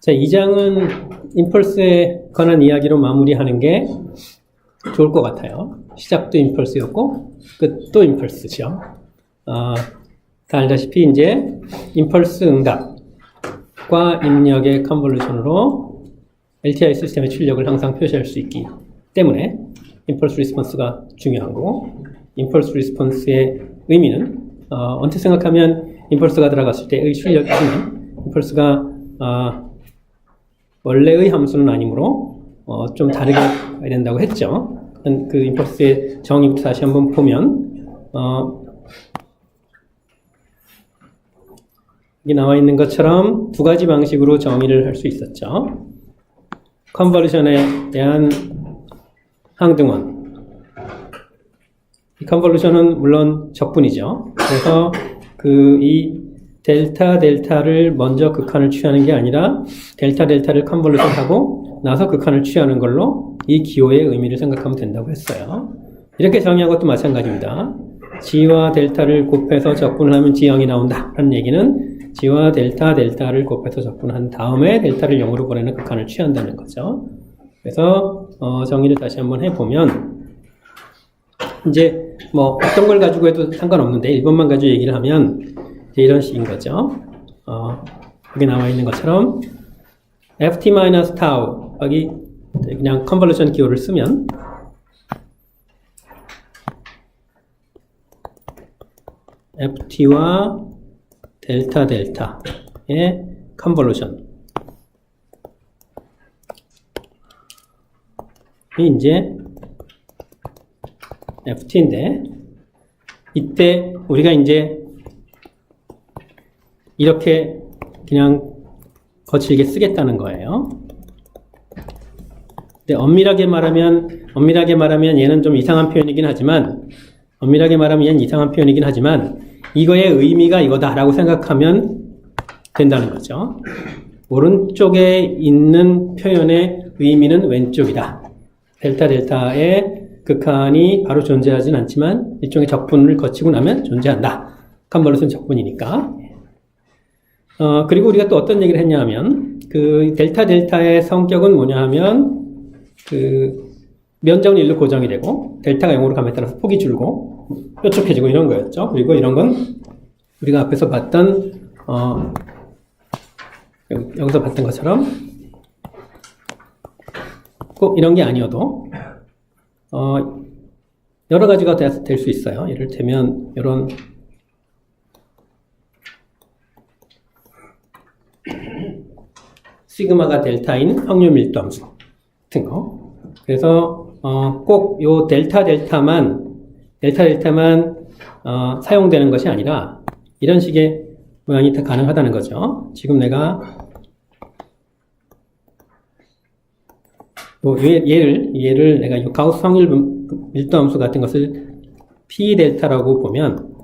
자, 이 장은 임펄스에 관한 이야기로 마무리하는 게 좋을 것 같아요. 시작도 임펄스였고 끝도 임펄스죠. 다 알다시피 이제 임펄스 응답과 입력의 컨볼루션으로 LTI 시스템의 출력을 항상 표시할 수 있기 때문에 임펄스 리스폰스가 중요한 거고, 임펄스 리스폰스의 의미는 언뜻 생각하면 임펄스가 들어갔을 때의 출력이지만 임펄스가 원래의 함수는 아니므로 좀 다르게 가야 된다고 했죠. 그 임펄스의 정의부터 다시 한번 보면 여기 나와 있는 것처럼 두 가지 방식으로 정의를 할 수 있었죠. 컨볼루션에 대한 항등원. 이 컨볼루션은 물론 적분이죠. 그래서 이 델타를 먼저 극한을 취하는 게 아니라 델타를 컨볼루션하고 나서 극한을 취하는 걸로 이 기호의 의미를 생각하면 된다고 했어요. 이렇게 정의한 것도 마찬가지입니다. G와 델타를 곱해서 적분을 하면 G형이 나온다 라는 얘기는 G와 델타를 곱해서 적분한 다음에 델타를 0으로 보내는 극한을 취한다는 거죠. 그래서 정의를 다시 한번 해보면 이제 뭐 어떤 걸 가지고 해도 상관없는데 1번만 가지고 얘기를 하면 이제 이런 식인 거죠. 여기 나와 있는 것처럼 ft-tau 여기 그냥 컨볼루션 기호를 쓰면 ft와 델타의 컨볼루션 이 이제 ft인데 이때 우리가 이제 이렇게 그냥 거칠게 쓰겠다는 거예요. 근데 엄밀하게 말하면 얘는 좀 이상한 표현이긴 하지만 이거의 의미가 이거다라고 생각하면 된다는 거죠. 오른쪽에 있는 표현의 의미는 왼쪽이다. 델타의 극한이 바로 존재하진 않지만 일종의 적분을 거치고 나면 존재한다. 컨볼루션 적분이니까. 그리고 우리가 또 어떤 얘기를 했냐 하면 그 델타의 성격은 뭐냐 하면 그 면적은 1로 고정이 되고 델타가 0으로 감에 따라서 폭이 줄고 뾰족해지고 이런 거였죠. 그리고 이런 건 우리가 앞에서 봤던 여기서 봤던 것처럼 꼭 이런 게 아니어도 여러 가지가 될 수 있어요. 이를테면 이런 시그마가 델타인 확률 밀도함수 같은 거. 그래서 꼭 요 델타만 사용되는 것이 아니라 이런 식의 모양이 다 가능하다는 거죠. 지금 내가 얘를 내가 이 가우스 확률 밀도함수 같은 것을 p 델타라고 보면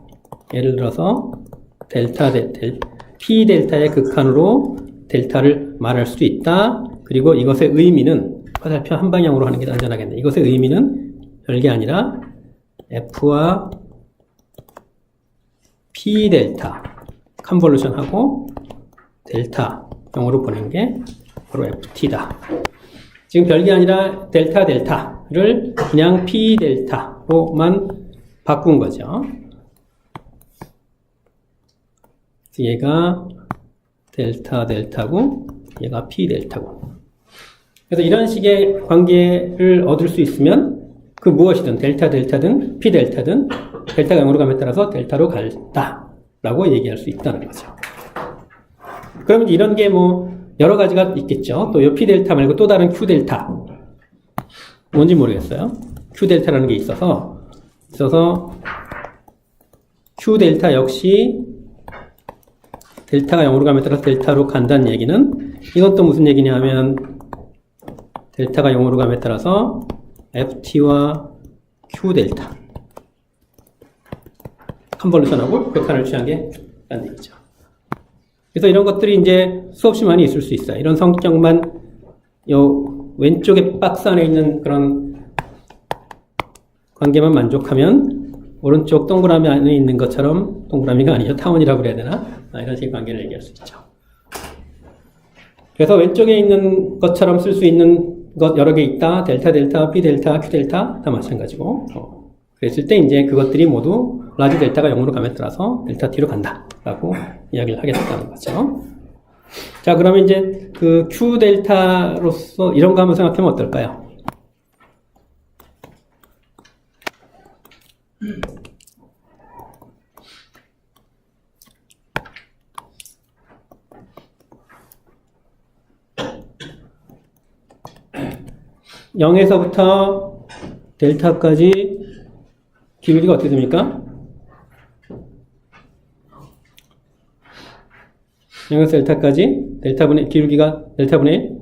예를 들어서 p 델타의 극한으로 델타를 말할 수 있다. 그리고 이것의 의미는 화살표 한 방향으로 하는 게 안전하겠네. 이것의 의미는 별게 아니라 f와 p 델타 컨볼루션하고 델타 0으로 보낸 게 바로 ft다. 지금 별게 아니라 델타를 그냥 p 델타로만 바꾼 거죠. 얘가 델타고 얘가 p 델타고. 그래서 이런 식의 관계를 얻을 수 있으면 그 무엇이든 델타든 p 델타든 델타가 0으로 감에 따라서 델타로 간다 라고 얘기할 수 있다는 거죠. 그러면 이런 게 뭐 여러 가지가 있겠죠. 또 이 p 델타 말고 또 다른 q 델타 뭔지 모르겠어요. q 델타라는 게 있어서 q 델타 역시 델타가 0으로 감에 따라서 델타로 간다는 얘기는 이건 또 무슨 얘기냐 하면 델타가 0으로 감에 따라서 ft와 q 델타 컨볼루션하고 극한을 취한 게 라는 얘기죠. 그래서 이런 것들이 이제 수없이 많이 있을 수 있어요. 이런 성격만 요 왼쪽에 박스 안에 있는 그런 관계만 만족하면 오른쪽 동그라미 안에 있는 것처럼 동그라미가 아니죠. 타원이라고 그래야 되나? 이런 식의 관계를 얘기할 수 있죠. 그래서 왼쪽에 있는 것처럼 쓸 수 있는 것 여러 개 있다. 델타, 델타, P 델타, Q 델타 다 마찬가지고. 그랬을 때 이제 그것들이 모두 라지 델타가 0으로 감에 따라서 델타 T로 간다. 라고 이야기를 하겠다는 거죠. 자, 그러면 이제 그 Q 델타로서 이런 거 한번 생각하면 어떨까요? (0에서부터) 델타까지 기울기가 어떻게 됩니까? 0에서 델타까지 델타분의 기울기가 델타분의 1,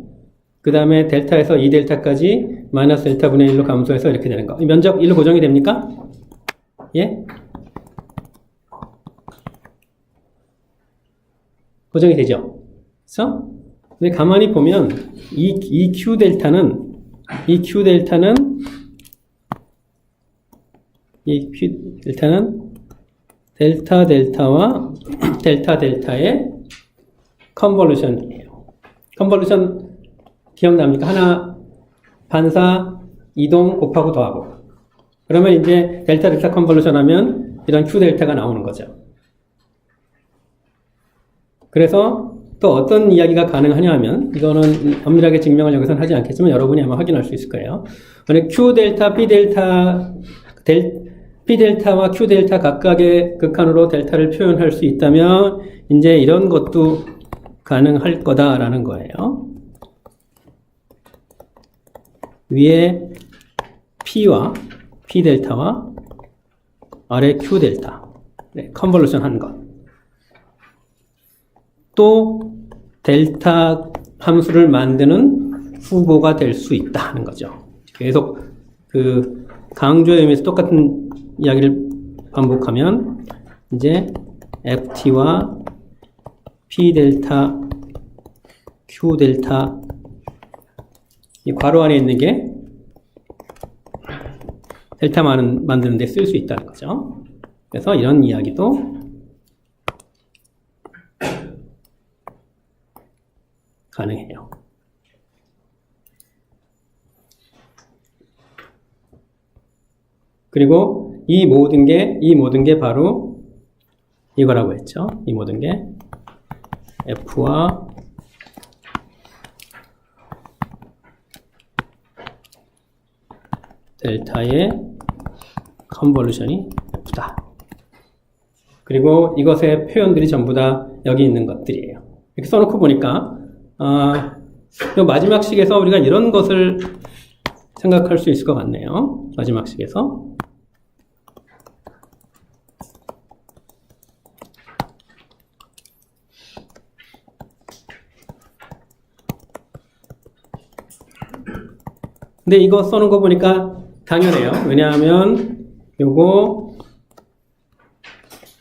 그 다음에 델타에서 2델타까지 마이너스 델타분의 1로 감소해서 이렇게 되는 거. 면적 1로 고정이 됩니까? 예? 고정이 되죠? 그래서 근데 가만히 보면 이 Q 델타는 델타 델타와 델타 델타의 컨볼루션이에요. 컨볼루션 기억납니까? 하나 반사 이동 곱하고 더하고. 그러면 이제 델타 델타 컨볼루션 하면 이런 Q 델타가 나오는 거죠. 그래서 또 어떤 이야기가 가능하냐 하면, 이거는 엄밀하게 증명을 여기서는 하지 않겠지만 여러분이 아마 확인할 수 있을 거예요. 만약 Q 델타, P 델타와 Q 델타 각각의 극한으로 델타를 표현할 수 있다면 이제 이런 것도 가능할 거다라는 거예요. 위에 P와 P 델타와 아래 Q 델타, 네, 컨볼루션 한 것. 또 델타 함수를 만드는 후보가 될 수 있다는 거죠. 계속 그 강조의 의미에서 똑같은 이야기를 반복하면 이제 FT와 P 델타, Q 델타 이 괄호 안에 있는 게 델타 만드는 데 쓸 수 있다는 거죠. 그래서 이런 이야기도 가능해요. 그리고 이 모든 게 바로 이거라고 했죠. 이 모든 게 F와 델타의 컨볼루션이 F다. 그리고 이것의 표현들이 전부 다 여기 있는 것들이에요. 이렇게 써놓고 보니까 이 마지막 식에서 우리가 이런 것을 생각할 수 있을 것 같네요. 마지막 식에서. 근데 이거 써놓은 거 보니까 당연해요. 왜냐하면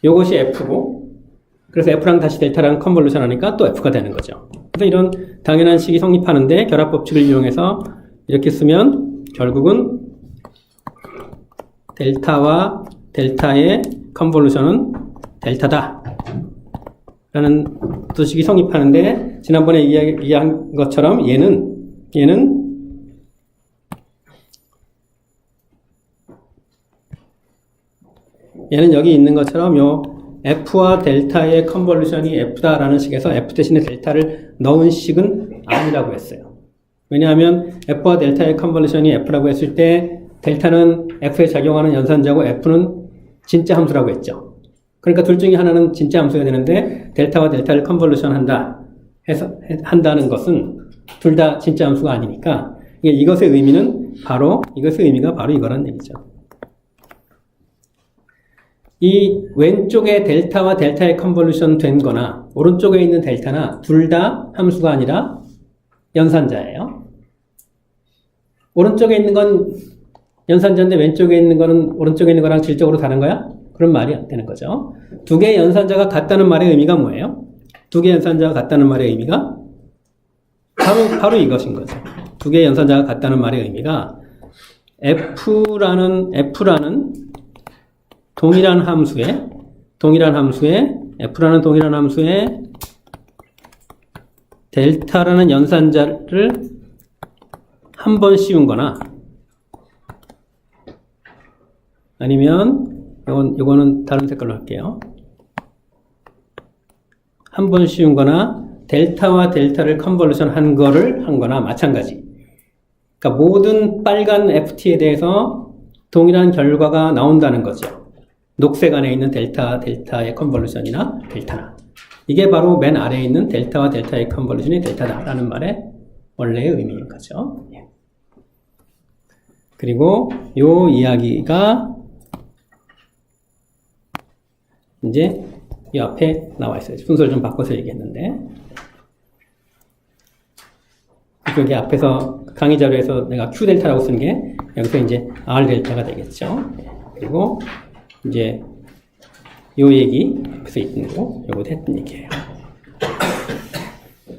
요것이 F고, 그래서 F랑 다시 델타랑 컨볼루션 하니까 또 F가 되는 거죠. 그래서 이런 당연한 식이 성립하는데 결합법칙을 이용해서 이렇게 쓰면 결국은 델타와 델타의 컨볼루션은 델타다 라는 도식이 성립하는데, 지난번에 이야기한 것처럼 얘는 여기 있는 것처럼 요 F와 델타의 컨볼루션이 F다라는 식에서 F 대신에 델타를 넣은 식은 아니라고 했어요. 왜냐하면 F와 델타의 컨볼루션이 F라고 했을 때 델타는 F에 작용하는 연산자고 F는 진짜 함수라고 했죠. 그러니까 둘 중에 하나는 진짜 함수가 되는데 델타와 델타를 컨볼루션 한다는 것은 둘 다 진짜 함수가 아니니까 이것의 의미가 바로 이거란 얘기죠. 이 왼쪽에 델타와 델타의 컨볼루션 된 거나 오른쪽에 있는 델타나 둘 다 함수가 아니라 연산자예요. 오른쪽에 있는 건 연산자인데 왼쪽에 있는 거는 오른쪽에 있는 거랑 질적으로 다른 거야? 그런 말이 안 되는 거죠. 두 개의 연산자가 같다는 말의 의미가 뭐예요? 두 개의 연산자가 같다는 말의 의미가 바로 이것인 거죠. 두 개의 연산자가 같다는 말의 의미가 F라는 동일한 함수에 F라는 동일한 함수에 델타라는 연산자를 한 번 씌운 거나 아니면 요거는 다른 색깔로 할게요. 한 번 씌운 거나 델타와 델타를 컨볼루션 한 거나 마찬가지. 그러니까 모든 빨간 FT에 대해서 동일한 결과가 나온다는 거죠. 녹색 안에 있는 델타의 컨볼루션이나 델타나. 이게 바로 맨 아래에 있는 델타와 델타의 컨볼루션이 델타다라는 말의 원래의 의미인 거죠. 그리고 요 이야기가 이제 이 앞에 나와 있어요. 순서를 좀 바꿔서 얘기했는데 여기 앞에서 강의 자료에서 내가 Q 델타라고 쓴 게 여기서 이제 R 델타가 되겠죠. 그리고 이제 요 얘기 앞에서 있던 거 요것도 했던 얘기예요.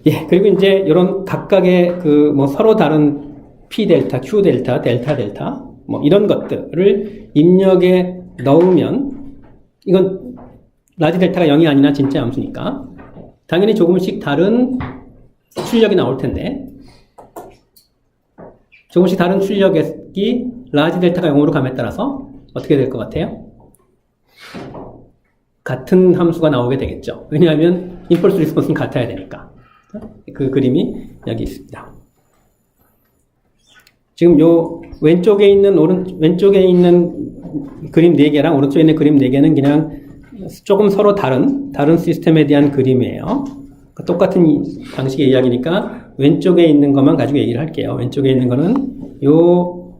예, 그리고 이제 이런 각각의 그 뭐 서로 다른 P 델타, Q 델타, 델타 델타 뭐 이런 것들을 입력에 넣으면 이건 라지 델타가 0이 아니나 진짜 함수니까 당연히 조금씩 다른 출력이 나올 텐데 조금씩 다른 출력이 라지 델타가 0으로 감에 따라서 어떻게 될 것 같아요? 같은 함수가 나오게 되겠죠. 왜냐하면 임펄스 리스폰스는 같아야 되니까. 그 그림이 여기 있습니다. 지금 요 왼쪽에 있는 그림 4개랑 오른쪽에 있는 그림 4개는 그냥 조금 서로 다른 시스템에 대한 그림이에요. 똑같은 방식의 이야기니까 왼쪽에 있는 것만 가지고 얘기를 할게요. 왼쪽에 있는 거는 요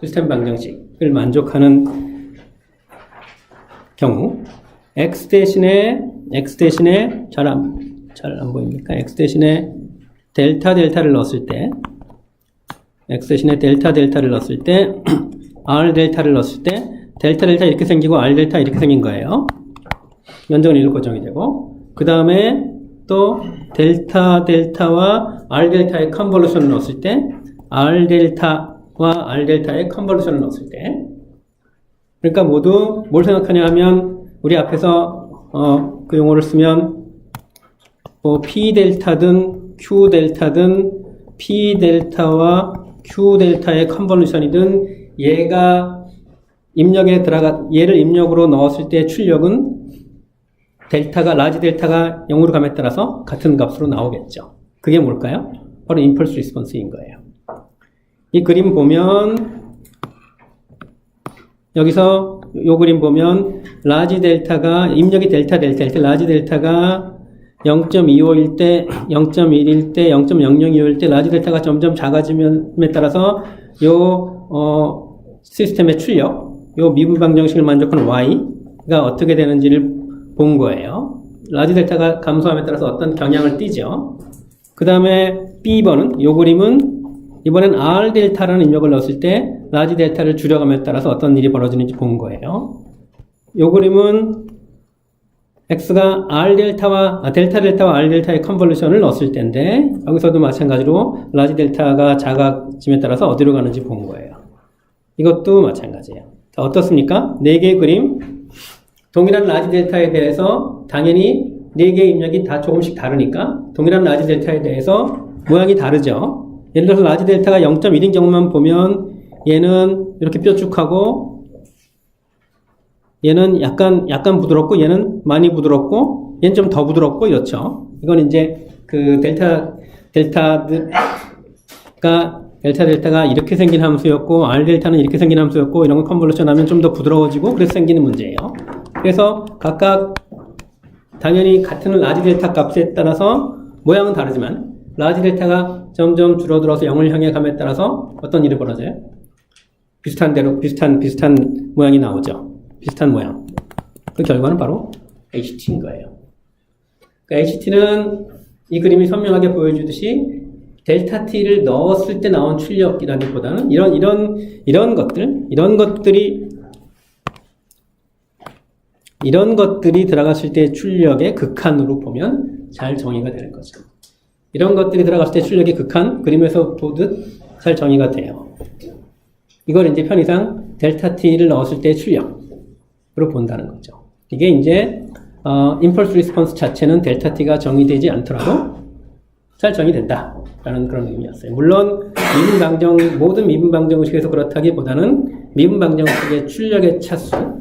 시스템 방정식을 만족하는 경우 x 대신에 잘 안 보입니까? x 대신에 델타를 넣었을 때 x 대신에 델타를 넣었을 때 r 델타를 넣었을 때 델타 이렇게 생기고 r 델타 이렇게 생긴 거예요. 면적은 1로 고정이 되고 그 다음에 또 델타와 r 델타의 컨볼루션을 넣었을 때 r 델타와 r 델타의 컨볼루션을 넣었을 때 그러니까 모두 뭘 생각하냐 하면 우리 앞에서 그 용어를 쓰면 뭐 P 델타든 Q 델타든 P 델타와 Q 델타의 컨볼루션이든 얘를 입력으로 넣었을 때 출력은 라지 델타가 0으로 감에 따라서 같은 값으로 나오겠죠. 그게 뭘까요? 바로 임펄스 리스폰스인 거예요. 이 그림 보면 여기서 이 그림 보면 라지 델타가 입력이 델타 라지 델타가 0.25일 때, 0.1일 때, 0.002일 때 라지 델타가 점점 작아짐에 따라서 시스템의 출력, 미분 방정식을 만족하는 y가 어떻게 되는지를 본 거예요. 라지 델타가 감소함에 따라서 어떤 경향을 띠죠. 그 다음에 B번은 이 그림은 이번엔 R 델타라는 입력을 넣었을 때 라지 델타를 줄여감에 따라서 어떤 일이 벌어지는지 본 거예요. 이 그림은 X가 델타 델타와 R 델타의 컨볼루션을 넣었을 때인데 여기서도 마찬가지로 라지 델타가 작아짐에 따라서 어디로 가는지 본 거예요. 이것도 마찬가지예요. 자, 어떻습니까? 4개의 그림 동일한 라지 델타에 대해서 당연히 4개의 입력이 다 조금씩 다르니까 동일한 라지 델타에 대해서 모양이 다르죠. 예를 들어서 라지 델타가 0.1인 경우만 보면 얘는 이렇게 뾰족하고 얘는 약간 부드럽고 얘는 많이 부드럽고 얘는 좀 더 부드럽고 이렇죠. 이건 이제 그 델타가 이렇게 생긴 함수였고 R 델타는 이렇게 생긴 함수였고 이런 거 컨볼루션 하면 좀 더 부드러워지고 그래서 생기는 문제예요. 그래서 각각 당연히 같은 라지 델타 값에 따라서 모양은 다르지만 라지 델타가 점점 줄어들어서 0을 향해 감에 따라서 어떤 일이 벌어져요? 비슷한 모양이 나오죠. 비슷한 모양. 그 결과는 바로 HT인 거예요. 그러니까 HT는 이 그림이 선명하게 보여주듯이 델타 T를 넣었을 때 나온 출력이라기보다는 이런 것들이 들어갔을 때 출력의 극한으로 보면 잘 정의가 되는 거죠. 이런 것들이 들어갔을 때 출력의 극한, 그림에서 보듯 잘 정의가 돼요. 이걸 이제 편의상 델타 T를 넣었을 때 출력으로 본다는 거죠. 이게 이제 임펄스 리스폰스 자체는 델타 T가 정의되지 않더라도 잘 정의된다라는 그런 의미였어요. 물론 모든 미분 방정식에서 그렇다기보다는 미분 방정식의 출력의 차수가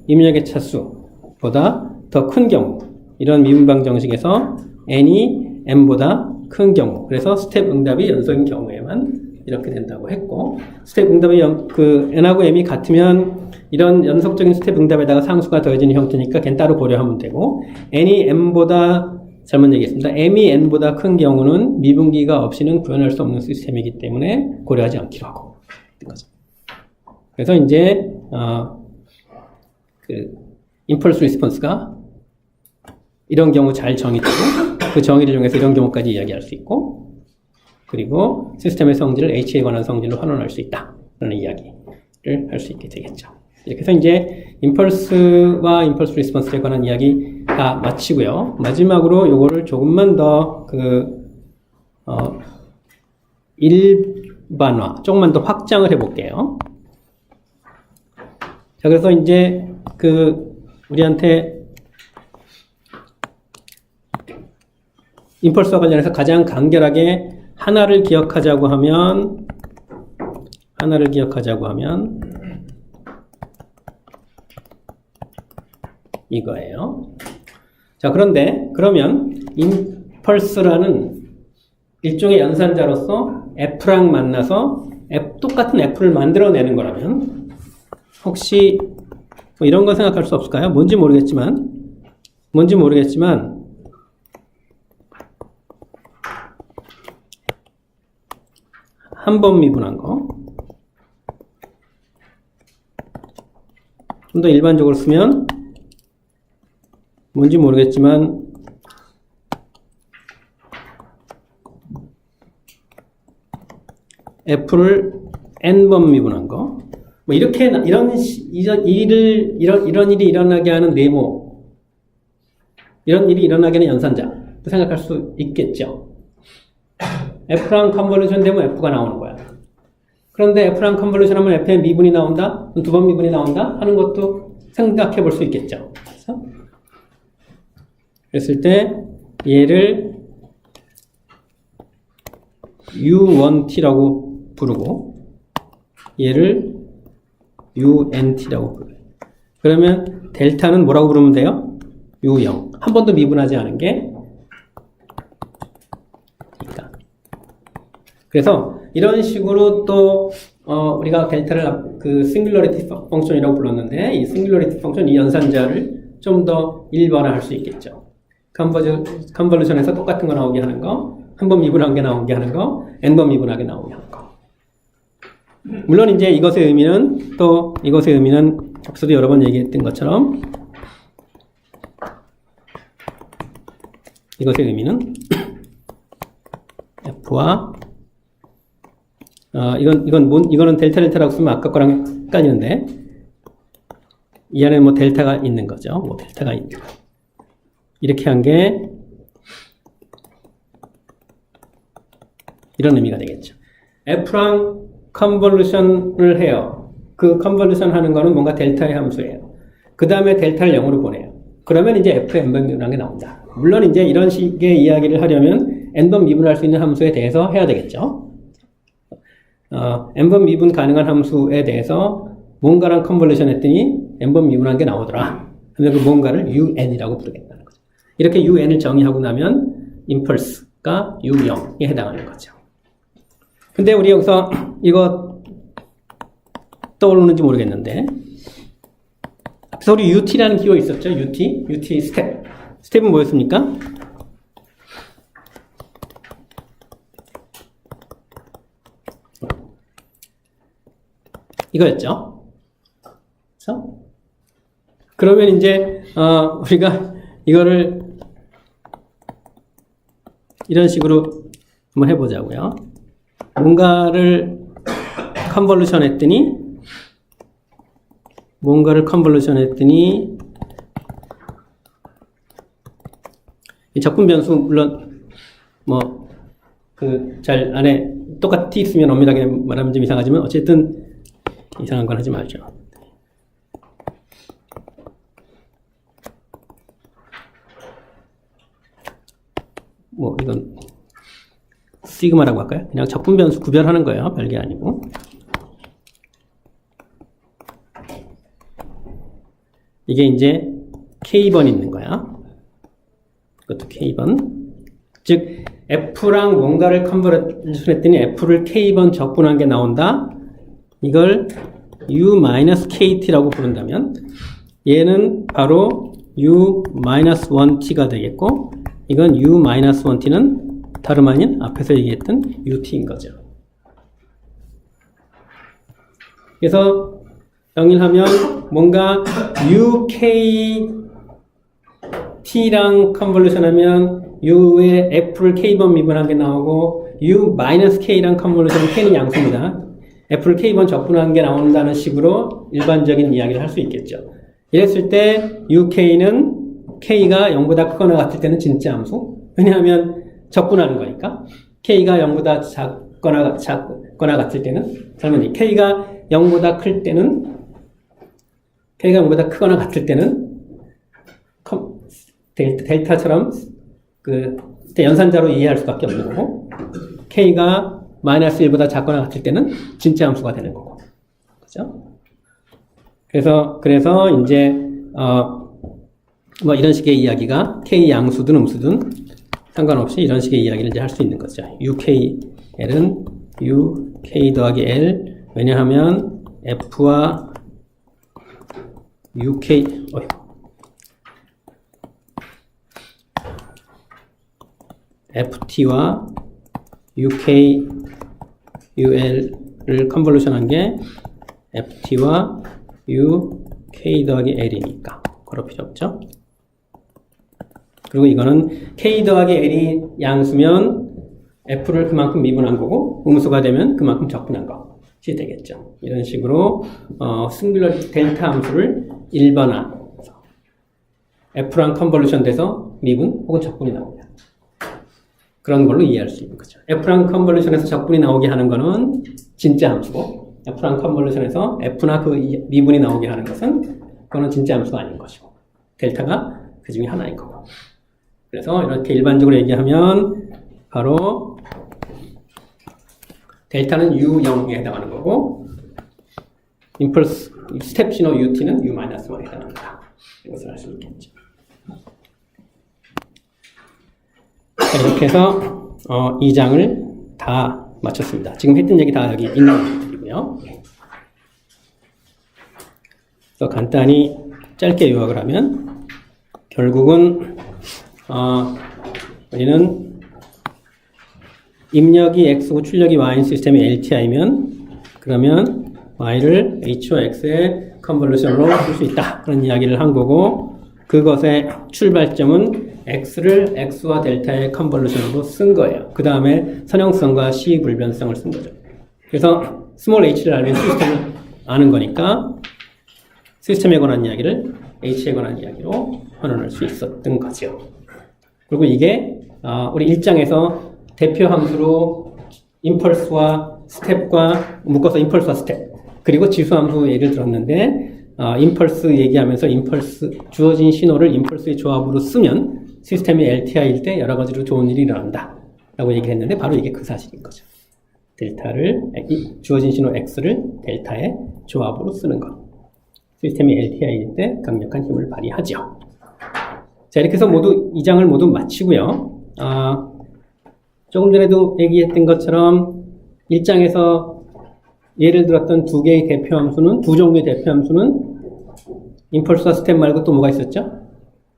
입력의 차수보다 더 큰 경우, 이런 미분 방정식에서 n이 m보다 큰 경우, 그래서 스텝 응답이 연속인 경우에만 이렇게 된다고 했고, 스텝 응답이 n하고 m이 같으면 이런 연속적인 스텝 응답에다가 상수가 더해지는 형태니까 걔는 따로 고려하면 되고, n이 m보다 잘못 얘기했습니다. m이 n보다 큰 경우는 미분기가 없이는 구현할 수 없는 시스템이기 때문에 고려하지 않기로 하고 있는 거죠. 그래서 이제 임펄스 리스폰스가 이런 경우 잘 정의되고, 그 정의를 이용해서 이런 경우까지 이야기할 수 있고, 그리고 시스템의 성질을 H에 관한 성질로 환원할 수 있다 라는 이야기를 할 수 있게 되겠죠. 이렇게 해서 이제 임펄스와 임펄스 리스폰스에 관한 이야기 다 마치고요. 마지막으로 요거를 조금만 더 일반화, 조금만 더 확장을 해볼게요. 자, 그래서 이제 우리한테 임펄스와 관련해서 가장 간결하게 하나를 기억하자고 하면 이거예요. 자, 그러면 임펄스라는 일종의 연산자로서 F랑 만나서 똑같은 F를 만들어내는 거라면 혹시 뭐 이런 거 생각할 수 없을까요? 뭔지 모르겠지만 한 번 미분한 거, 좀 더 일반적으로 쓰면 뭔지 모르겠지만 F를 n번 미분한 거, 뭐 이렇게 이런 일이 일어나게 하는 네모, 이런 일이 일어나게 하는 연산자 생각할 수 있겠죠. F랑 컨볼루션 되면 F가 나오는 거야. 그런데 F랑 컨볼루션 하면 F의 미분이 나온다? 두 번 미분이 나온다? 하는 것도 생각해 볼 수 있겠죠. 그래서 그랬을 때 얘를 U1T라고 부르고 얘를 UNT라고 부르요. 그러면 델타는 뭐라고 부르면 돼요? U0. 한 번도 미분하지 않은 게 있다. 그래서 이런 식으로 또 우리가 델타를 싱귤러리티 펑션이라고 불렀는데, 이 싱귤러리티 펑션, 이 연산자를 좀 더 일반화할 수 있겠죠. 컨볼루션에서 똑같은 거 나오게 하는 거, 한 번 미분한 게 나오게 하는 거, n번 미분하게 나오게 하는 거. 물론 이제 이것의 의미는 앞서도 여러 번 얘기했던 것처럼 이것의 의미는 F와 이거는 델타라고 쓰면 아까 거랑 헷갈리는데, 이 안에 뭐 델타가 있는 거죠. 델타가 있는 거. 이렇게 한 게 이런 의미가 되겠죠. F랑 컨볼루션을 해요. 그 컨볼루션 하는 거는 뭔가 델타의 함수예요. 그 다음에 델타를 0으로 보내요. 그러면 이제 F의 n번 미분한 게 나온다. 물론 이제 이런 식의 이야기를 하려면 n번 미분할 수 있는 함수에 대해서 해야 되겠죠. n번 미분 가능한 함수에 대해서 뭔가랑 컨볼루션 했더니 n번 미분한 게 나오더라. 그러면 그 뭔가를 un이라고 부르겠다는 거죠. 이렇게 un을 정의하고 나면 임펄스가 U0에 해당하는 거죠. 근데 우리 여기서 이거 떠오르는지 모르겠는데, 앞서 우리 UT라는 기호 있었죠? UT 스텝. 스텝은 뭐였습니까? 이거였죠? 그렇죠? 그러면 이제 우리가 이거를 이런 식으로 한번 해보자고요. 뭔가를 컨볼루션 했더니 이 적분 변수 물론 잘 안에 똑같이 있으면 엄밀하게 말하면 좀 이상하지만 어쨌든 이상한 건 하지 말죠. 뭐 이건 시그마라고 할까요? 그냥 적분 변수 구별하는 거예요. 별게 아니고. 이게 이제 K번 있는 거야. 이것도 K번. 즉 F랑 뭔가를 컨버전 했더니 F를 K번 적분한 게 나온다. 이걸 U-KT라고 부른다면 얘는 바로 U-1T가 되겠고 이건 U-1T는 다름 아닌 앞에서 얘기했던 UT인 거죠. 그래서 정의하면 뭔가 UKT랑 컨볼루션 하면 U에 F를 K번 미분한 게 나오고 U-K랑 컨볼루션 K는 양수입니다. F를 K번 적분한 게 나온다는 식으로 일반적인 이야기를 할 수 있겠죠. 이랬을 때 UK는 K가 0보다 크거나 같을 때는 진짜 함수. 왜냐하면 적분하는 거니까. K가 0보다 작거나 같을 때는 설명이 K가 0보다 클 때는 K가 0보다 크거나 같을 때는 델타처럼 그 연산자로 이해할 수밖에 없는 거고 K가 마이너스 1보다 작거나 같을 때는 진짜 함수가 되는 거고. 그죠? 그래서 이제 뭐 이런 식의 이야기가 K 양수든 음수든 상관없이 이런 식의 이야기를 이제 할 수 있는 거죠. UKL은 UK 더하기 L. 왜냐하면 F와 FT와 UL을 컨볼루션 한 게 FT와 UK 더하기 L이니까 그럴 필요 없죠. 그리고 이거는 K 더하기 L이 양수면 F를 그만큼 미분한 거고 음수가 되면 그만큼 적분한 것이 되겠죠. 이런 식으로 싱귤러 델타 함수를 일반화 F랑 컨볼루션 돼서 미분 혹은 적분이 나옵니다. 그런 걸로 이해할 수 있는 거죠. F랑 컨볼루션에서 적분이 나오게 하는 거는 진짜 함수고 F랑 컨볼루션에서 F나 그 미분이 나오게 하는 것은 그거는 진짜 함수가 아닌 것이고 델타가 그 중에 하나인 거고. 그래서 이렇게 일반적으로 얘기하면 바로 델타는 U0에 해당하는 거고 임펄스 스텝 신호 UT는 U-1에 해당합니다. 이것을 알 수 있겠죠. 이렇게 해서 2장을 다 마쳤습니다. 지금 했던 얘기 다 여기 있는 것들이고요. 그래서 간단히 짧게 요약을 하면 결국은 우리는 입력이 X고 출력이 Y인 시스템이 LTI면 그러면 Y를 H와 X의 컨볼루션으로 쓸 수 있다. 그런 이야기를 한 거고 그것의 출발점은 X를 X와 델타의 컨볼루션으로 쓴 거예요. 그 다음에 선형성과 시불변성을 쓴 거죠. 그래서 스몰 h를 알면 시스템을 아는 거니까 시스템에 관한 이야기를 h에 관한 이야기로 환원할 수 있었던 거죠. 그리고 이게 우리 1장에서 대표 함수로 임펄스와 스텝과 묶어서 임펄스와 스텝 그리고 지수 함수 예를 들었는데 임펄스 얘기하면서 임펄스 주어진 신호를 임펄스의 조합으로 쓰면 시스템이 LTI일 때 여러 가지로 좋은 일이 일어난다 라고 얘기했는데 바로 이게 그 사실인 거죠. 델타를 주어진 신호 X를 델타의 조합으로 쓰는 것. 시스템이 LTI일 때 강력한 힘을 발휘하죠. 자, 이렇게 해서 모두 2장을 모두 마치고요. 조금 전에도 얘기했던 것처럼 1장에서 예를 들었던 두 개의 대표 함수는 두 종류의 대표 함수는 임펄스와 스텝 말고 또 뭐가 있었죠?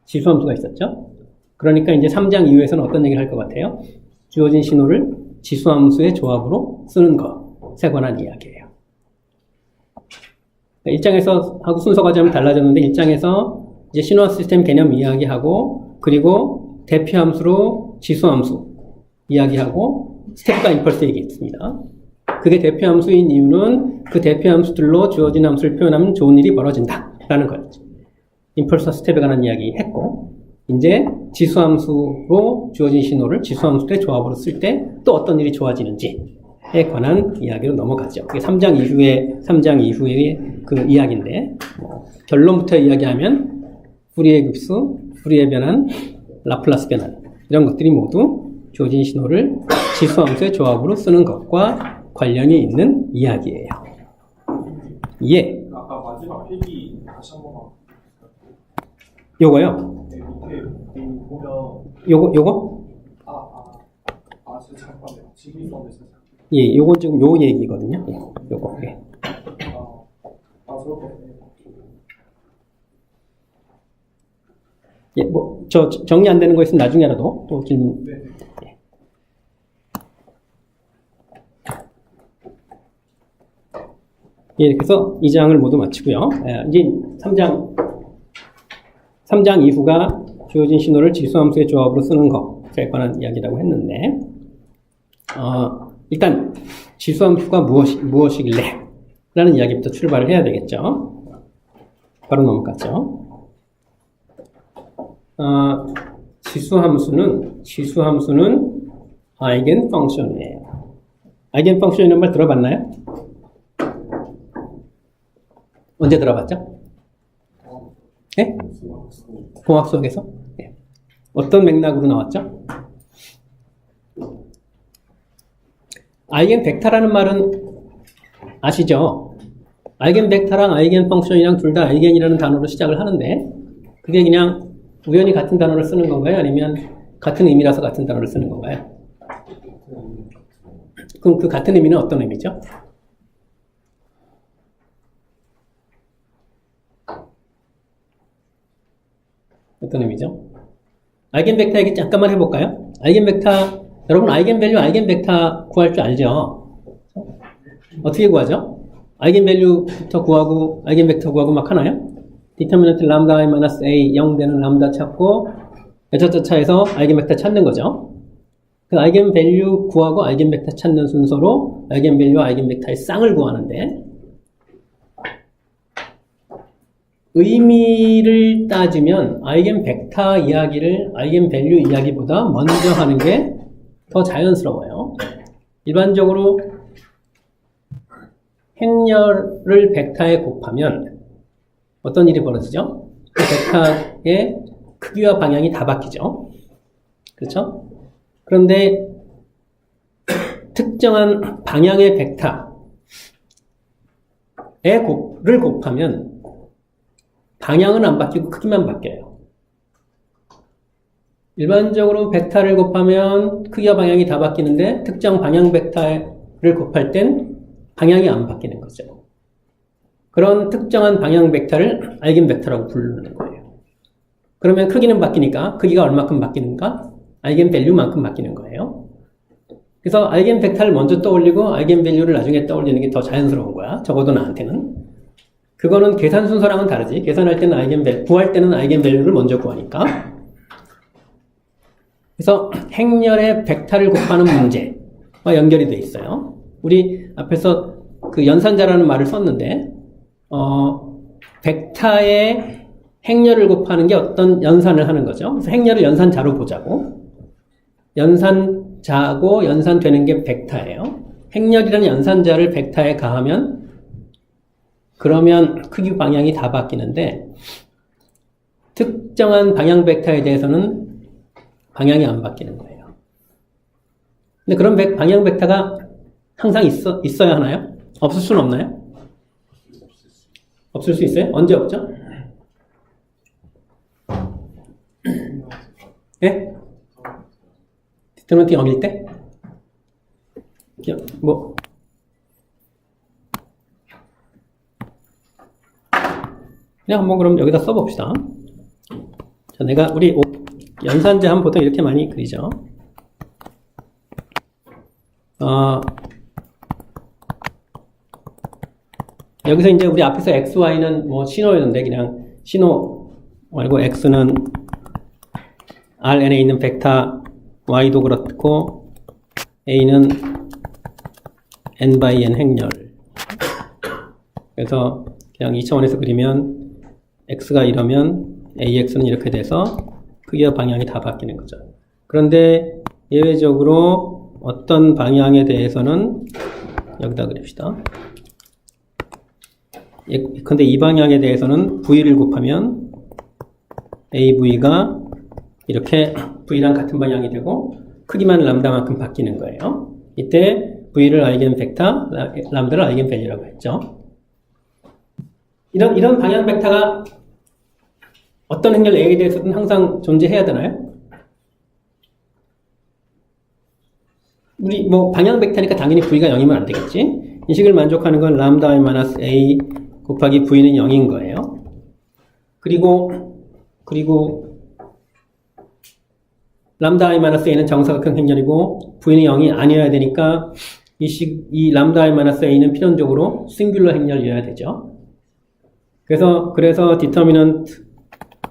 지수 함수가 있었죠? 그러니까 이제 3장 이후에서는 어떤 얘기를 할 것 같아요? 주어진 신호를 지수 함수의 조합으로 쓰는 것에 관한 이야기예요. 1장에서 하고 순서가 좀 달라졌는데 1장에서 이제 신호와 시스템 개념 이야기하고 그리고 대표 함수로 지수 함수 이야기하고 스텝과 임펄스 얘기했습니다. 그게 대표 함수인 이유는 그 대표 함수들로 주어진 함수를 표현하면 좋은 일이 벌어진다라는 거였죠. 임펄스와 스텝에 관한 이야기 했고 이제 지수 함수로 주어진 신호를 지수 함수들의 조합으로 쓸 때 또 어떤 일이 좋아지는지에 관한 이야기로 넘어가죠. 그게 3장 이후의 그 이야기인데 결론부터 이야기하면 푸리에 급수, 푸리에 변환, 라플라스 변환 이런 것들이 모두 주어진 신호를 지수함수의 조합으로 쓰는 것과 관련이 있는 이야기예요. 예. 아까 마지막 필기 다시 한 번만. 요거요. 네, 밑에 보면 요거? 잠깐만요. 지금 있었는데 예, 요거 지금 요 얘기거든요. 예, 요거. 예. 그렇게. 예, 뭐, 정리 안 되는 거 있으면 나중에라도 또 질문. 네. 예, 이렇게 해서 2장을 모두 마치고요. 예, 이제 3장 이후가 주어진 신호를 지수함수의 조합으로 쓰는 것에 관한 이야기라고 했는데, 일단 지수함수가 무엇이길래? 라는 이야기부터 출발을 해야 되겠죠. 바로 넘어갔죠. 지수함수는 아이겐 펑션이에요. 아이겐 펑션이라는 말 들어봤나요? 언제 들어봤죠? 예? 공학 수학에서? 예. 어떤 맥락으로 나왔죠? 아이겐 벡터라는 말은 아시죠? 아이겐 벡터랑 아이겐 펑션이랑 둘 다 아이겐이라는 단어로 시작을 하는데 그게 그냥 우연히 같은 단어를 쓰는 건가요? 아니면 같은 의미라서 같은 단어를 쓰는 건가요? 그럼 그 같은 의미는 어떤 의미죠? 어떤 의미죠? 아이겐 벡터 얘기 잠깐만 해볼까요? 아이겐 벡터, 여러분 아이겐밸류, 아이겐 벡터 구할 줄 알죠? 어떻게 구하죠? 아이겐밸류부터 구하고 아이겐 벡터 구하고 막 하나요? 디터미넌트 람다 i-a 0 되는 람다 찾고 여차저차해서 아이겐 벡터 찾는 거죠. 그 아이겐 밸류 구하고 아이겐 벡터 찾는 순서로 아이겐 밸류와 아이겐 벡터의 쌍을 구하는데 의미를 따지면 아이겐 벡터 이야기를 아이겐 밸류 이야기보다 먼저 하는 게 더 자연스러워요. 일반적으로 행렬을 벡터에 곱하면 어떤 일이 벌어지죠? 그 벡터의 크기와 방향이 다 바뀌죠. 그렇죠? 그런데 특정한 방향의 벡터를 곱하면 방향은 안 바뀌고 크기만 바뀌어요. 일반적으로 벡터를 곱하면 크기와 방향이 다 바뀌는데 특정 방향 벡터를 곱할 땐 방향이 안 바뀌는 거죠. 그런 특정한 방향 벡터를 아이겐 벡터라고 부르는 거예요. 그러면 크기는 바뀌니까 크기가 얼마큼 바뀌는가? 아이겐 밸류만큼 바뀌는 거예요. 그래서 아이겐 벡터를 먼저 떠올리고 아이겐 밸류를 나중에 떠올리는 게 더 자연스러운 거야. 적어도 나한테는. 그거는 계산 순서랑은 다르지. 계산할 때는 구할 때는 아이겐 밸류를 먼저 구하니까. 그래서 행렬의 벡터를 곱하는 문제와 연결이 돼 있어요. 우리 앞에서 그 연산자라는 말을 썼는데 벡터의 행렬을 곱하는 게 어떤 연산을 하는 거죠. 그래서 행렬을 연산자로 보자고. 연산자고 연산되는 게 벡터예요. 행렬이라는 연산자를 벡터에 가하면 그러면 크기 방향이 다 바뀌는데 특정한 방향 벡터에 대해서는 방향이 안 바뀌는 거예요. 근데 그런 방향 벡터가 항상 있어야 하나요? 없을 수는 없나요? 없을 수 있어요? 언제 없죠? 예? 디터미넌트 0일 때? 뭐 그냥 한번 그럼 여기다 써봅시다. 자, 우리 연산제 하면 보통 이렇게 많이 그리죠. 여기서 이제 우리 앞에서 x, y는 뭐 신호였는데 그냥 신호 말고 x는 Rn에 있는 벡터, y도 그렇고 a는 n by n 행렬. 그래서 그냥 2차원에서 그리면 x가 이러면 ax는 이렇게 돼서 크기와 방향이 다 바뀌는 거죠. 그런데 예외적으로 어떤 방향에 대해서는 여기다 그립시다. 근데 이 방향에 대해서는 v를 곱하면 av가 이렇게 V랑 같은 방향이 되고 크기만 람다만큼 바뀌는 거예요. 이때 V를 아이겐 벡터, 람다를 아이겐 밸류라고 했죠. 이런 방향 벡터가 어떤 행렬 A에 대해서든 항상 존재해야 되나요? 우리 방향 벡터니까 당연히 V가 0이면 안 되겠지. 이 식을 만족하는 건 람다 i-a 곱하기 V는 0인 거예요. 그리고 람다 i-a는 정사각형 행렬이고 V는 0이 아니어야 되니까 이 람다 i-a는 필연적으로 싱귤러 행렬이어야 되죠. 그래서 디터미넌트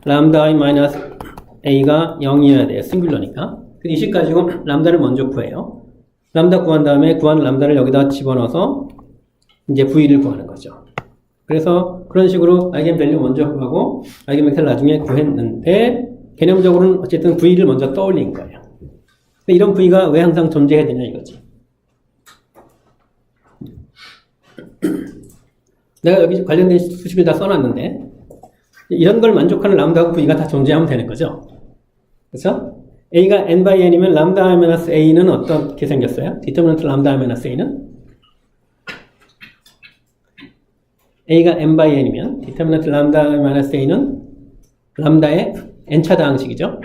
람다 i-a가 0이어야 돼요. 싱귤러니까. 이 식 가지고 람다를 먼저 구해요. 람다 구한 다음에 구한 람다를 여기다 집어넣어서 이제 V를 구하는 거죠. 그래서 그런 식으로 아이겐 밸류 먼저 구하고 아이겐 벡터를 나중에 구했는데 개념적으로는 어쨌든 V를 먼저 떠올린 거예요. 근데 이런 V가 왜 항상 존재해야 되냐 이거지. 내가 여기 관련된 수식을 다 써놨는데 이런 걸 만족하는 람다하고 V가 다 존재하면 되는 거죠. 그렇죠? A가 n by n이면 람다 i-a는 어떻게 생겼어요? 디터미넌트 람다 i-a는? A가 n by n이면 디터미넌트 람다 i-a는 람다의 n차 다항식이죠.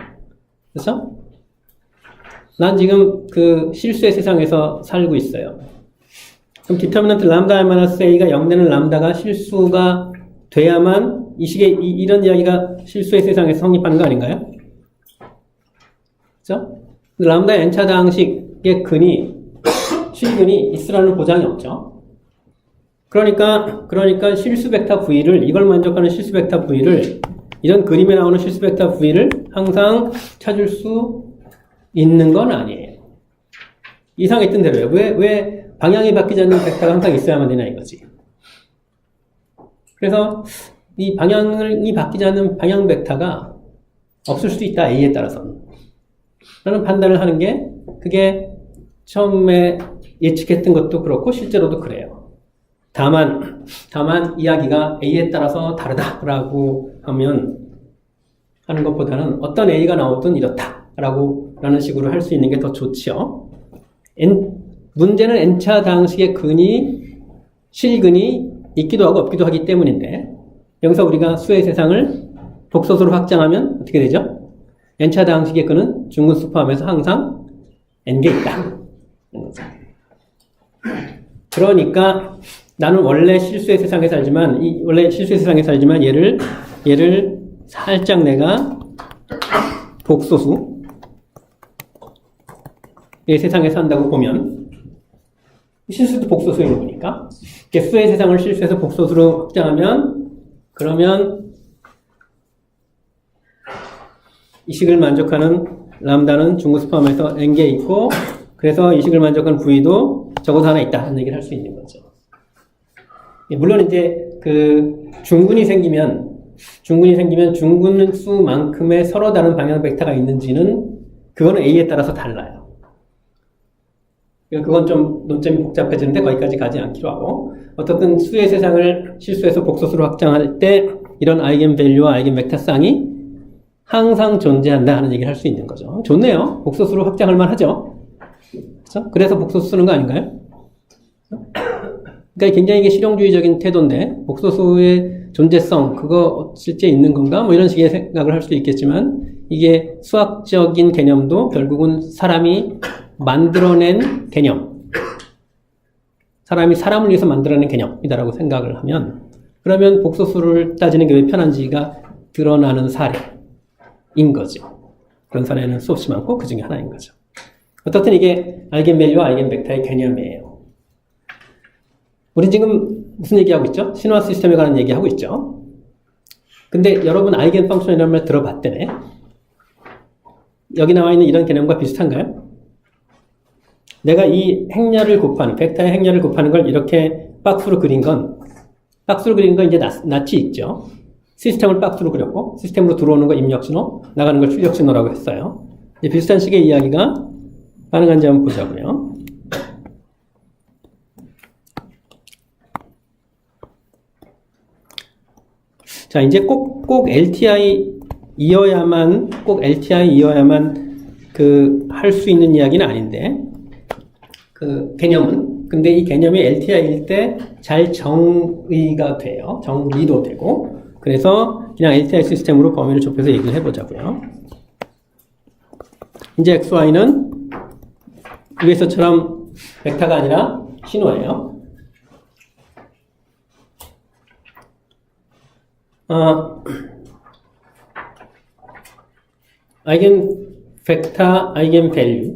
그래서 난 지금 그 실수의 세상에서 살고 있어요. 그럼 디터미넌트 람다 i-a가 0되는 람다가 실수가 돼야만 이 식의 이런 이야기가 실수의 세상에서 성립하는 거 아닌가요? 그죠? 람다의 n차 다항식의 실근이 있으라는 보장이 없죠. 그러니까 실수 벡터 V를, 이걸 만족하는 실수 벡터 V를, 이런 그림에 나오는 실수 벡터 V를 항상 찾을 수 있는 건 아니에요. 이상했던 대로요. 왜 방향이 바뀌지 않는 벡터가 항상 있어야만 되냐 이거지. 그래서 이 방향이 바뀌지 않는 방향 벡터가 없을 수도 있다, A에 따라서는. 라는 판단을 하는 게 그게 처음에 예측했던 것도 그렇고 실제로도 그래요. 다만 이야기가 A에 따라서 다르다라고 하는 것보다는 어떤 A가 나오든 이렇다라고 라는 식으로 할 수 있는 게 더 좋지요. 문제는 n차 다항식의 실근이 있기도 하고 없기도 하기 때문인데 여기서 우리가 수의 세상을 복소수로 확장하면 어떻게 되죠? n차 다항식의 근은 중근수 포함해서 항상 n개 있다. 그러니까 나는 원래 실수의 세상에 살지만 얘를 살짝 내가 복소수의 세상에 산다고 보면 실수도 복소수인 거니까 수의 세상을 실수해서 복소수로 확장하면 그러면 이 식을 만족하는 람다는 중근수 포함해서 n개 있고 그래서 이 식을 만족하는 V도 적어도 하나 있다 하는 얘기를 할 수 있는 거죠. 물론 이제 그 중근이 생기면 중근수만큼의 서로 다른 방향 벡터가 있는지는 그거는 A에 따라서 달라요. 그건 좀 논점이 복잡해지는데 거기까지 가지 않기로 하고 어떻든 수의 세상을 실수해서 복소수로 확장할 때 이런 아이겐 밸류와 아이겐 벡터 쌍이 항상 존재한다 하는 얘기를 할 수 있는 거죠. 좋네요. 복소수로 확장할 만하죠. 그렇죠? 그래서 복소수 쓰는 거 아닌가요? 그러니까 굉장히 이게 실용주의적인 태도인데 복소수의 존재성 그거 실제 있는 건가? 뭐 이런 식의 생각을 할 수도 있겠지만 이게 수학적인 개념도 결국은 사람이 만들어낸 개념, 사람이 사람을 위해서 만들어낸 개념이다라고 생각을 하면 그러면 복소수를 따지는 게 왜 편한지가 드러나는 사례인 거죠. 그런 사례는 수없이 많고 그 중에 하나인 거죠. 어떻든 이게 아이겐밸류와 아이겐벡터의 개념이에요. 우리 지금 무슨 얘기하고 있죠? 신화 시스템에 관한 얘기하고 있죠. 근데 여러분 아이겐 펑션이라는 말 들어봤대네. 여기 나와 있는 이런 개념과 비슷한가요? 내가 이 행렬을 곱하는, 벡터의 행렬을 곱하는 걸 이렇게 박스로 그린 건 이제 낯이 있죠. 시스템을 박스로 그렸고, 시스템으로 들어오는 거 입력신호, 나가는 걸 출력신호라고 했어요. 이제 비슷한 식의 이야기가 가능한지 한번 보자고요. 자, 이제 꼭 LTI 이어야만 꼭 LTI이어야만 그 할 수 있는 이야기는 아닌데 그 개념은 근데 이 개념이 LTI일 때 잘 정의가 돼요. 정리도 되고 그래서 그냥 LTI 시스템으로 범위를 좁혀서 얘기를 해보자고요. 이제 XY는 위에서처럼 벡터가 아니라 신호예요. 아이겐 벡터, 아이겐 밸류의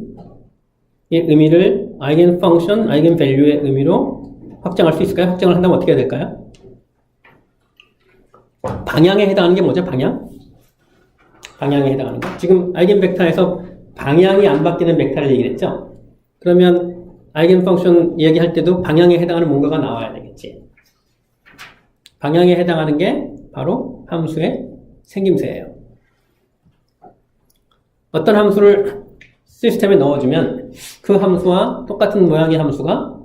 의미를 아이겐 펑션, 아이겐 밸류의 의미로 확장할 수 있을까요? 확장을 한다면 어떻게 해야 될까요? 방향에 해당하는 게 뭐죠? 방향? 방향에 해당하는 거. 지금 아이겐 벡터에서 방향이 안 바뀌는 벡터를 얘기했죠? 그러면 아이겐 펑션 얘기할 때도 방향에 해당하는 뭔가가 나와야 되겠지. 방향에 해당하는 게 바로 함수의 생김새예요. 어떤 함수를 시스템에 넣어주면 그 함수와 똑같은 모양의 함수가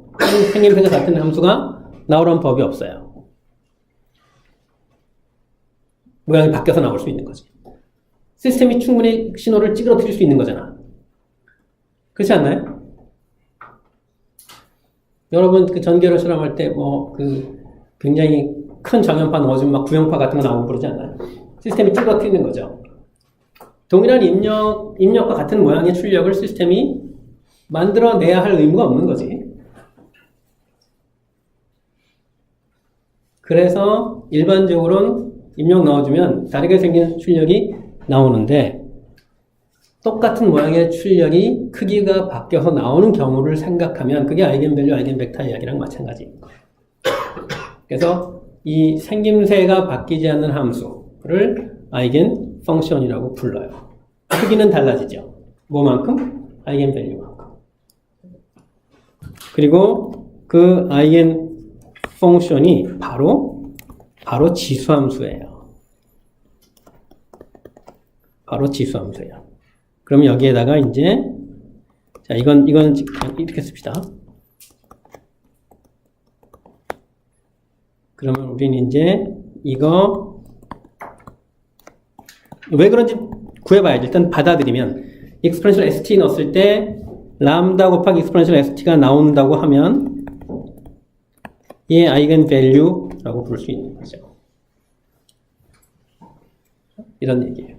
생김새가 같은 함수가 나오라는 법이 없어요. 모양이 바뀌어서 나올 수 있는 거지. 시스템이 충분히 신호를 찌그러뜨릴 수 있는 거잖아. 그렇지 않나요? 여러분 그 전개를 실험할 때 뭐 그 굉장히 큰 정연파 넣어주면 막 구형파 같은 거 나오고 그러지 않나요? 시스템이 찌그러뜨리는 거죠. 동일한 입력과 같은 모양의 출력을 시스템이 만들어내야 할 의무가 없는 거지. 그래서 일반적으로는 입력 넣어주면 다르게 생긴 출력이 나오는데 똑같은 모양의 출력이 크기가 바뀌어서 나오는 경우를 생각하면 그게 아이겐밸류, 아이겐벡터 이야기랑 마찬가지인 거예요. 그래서 이 생김새가 바뀌지 않는 함수를 아이겐 펑션이라고 불러요. 크기는 달라지죠. 뭐만큼? 아이겐밸류만큼. 그리고 그 아이겐 펑션이 바로 지수함수예요. 바로 지수함수예요. 그럼 여기에다가 이제 자 이건 그냥 이렇게 씁시다. 그러면 우리는 이제 이거 왜 그런지 구해봐야지. 일단 받아들이면 exponential st 넣었을 때 람다 곱하기 exponential st가 나온다고 하면 얘 아이겐 밸류라고 부를 수 있는 거죠. 이런 얘기예요.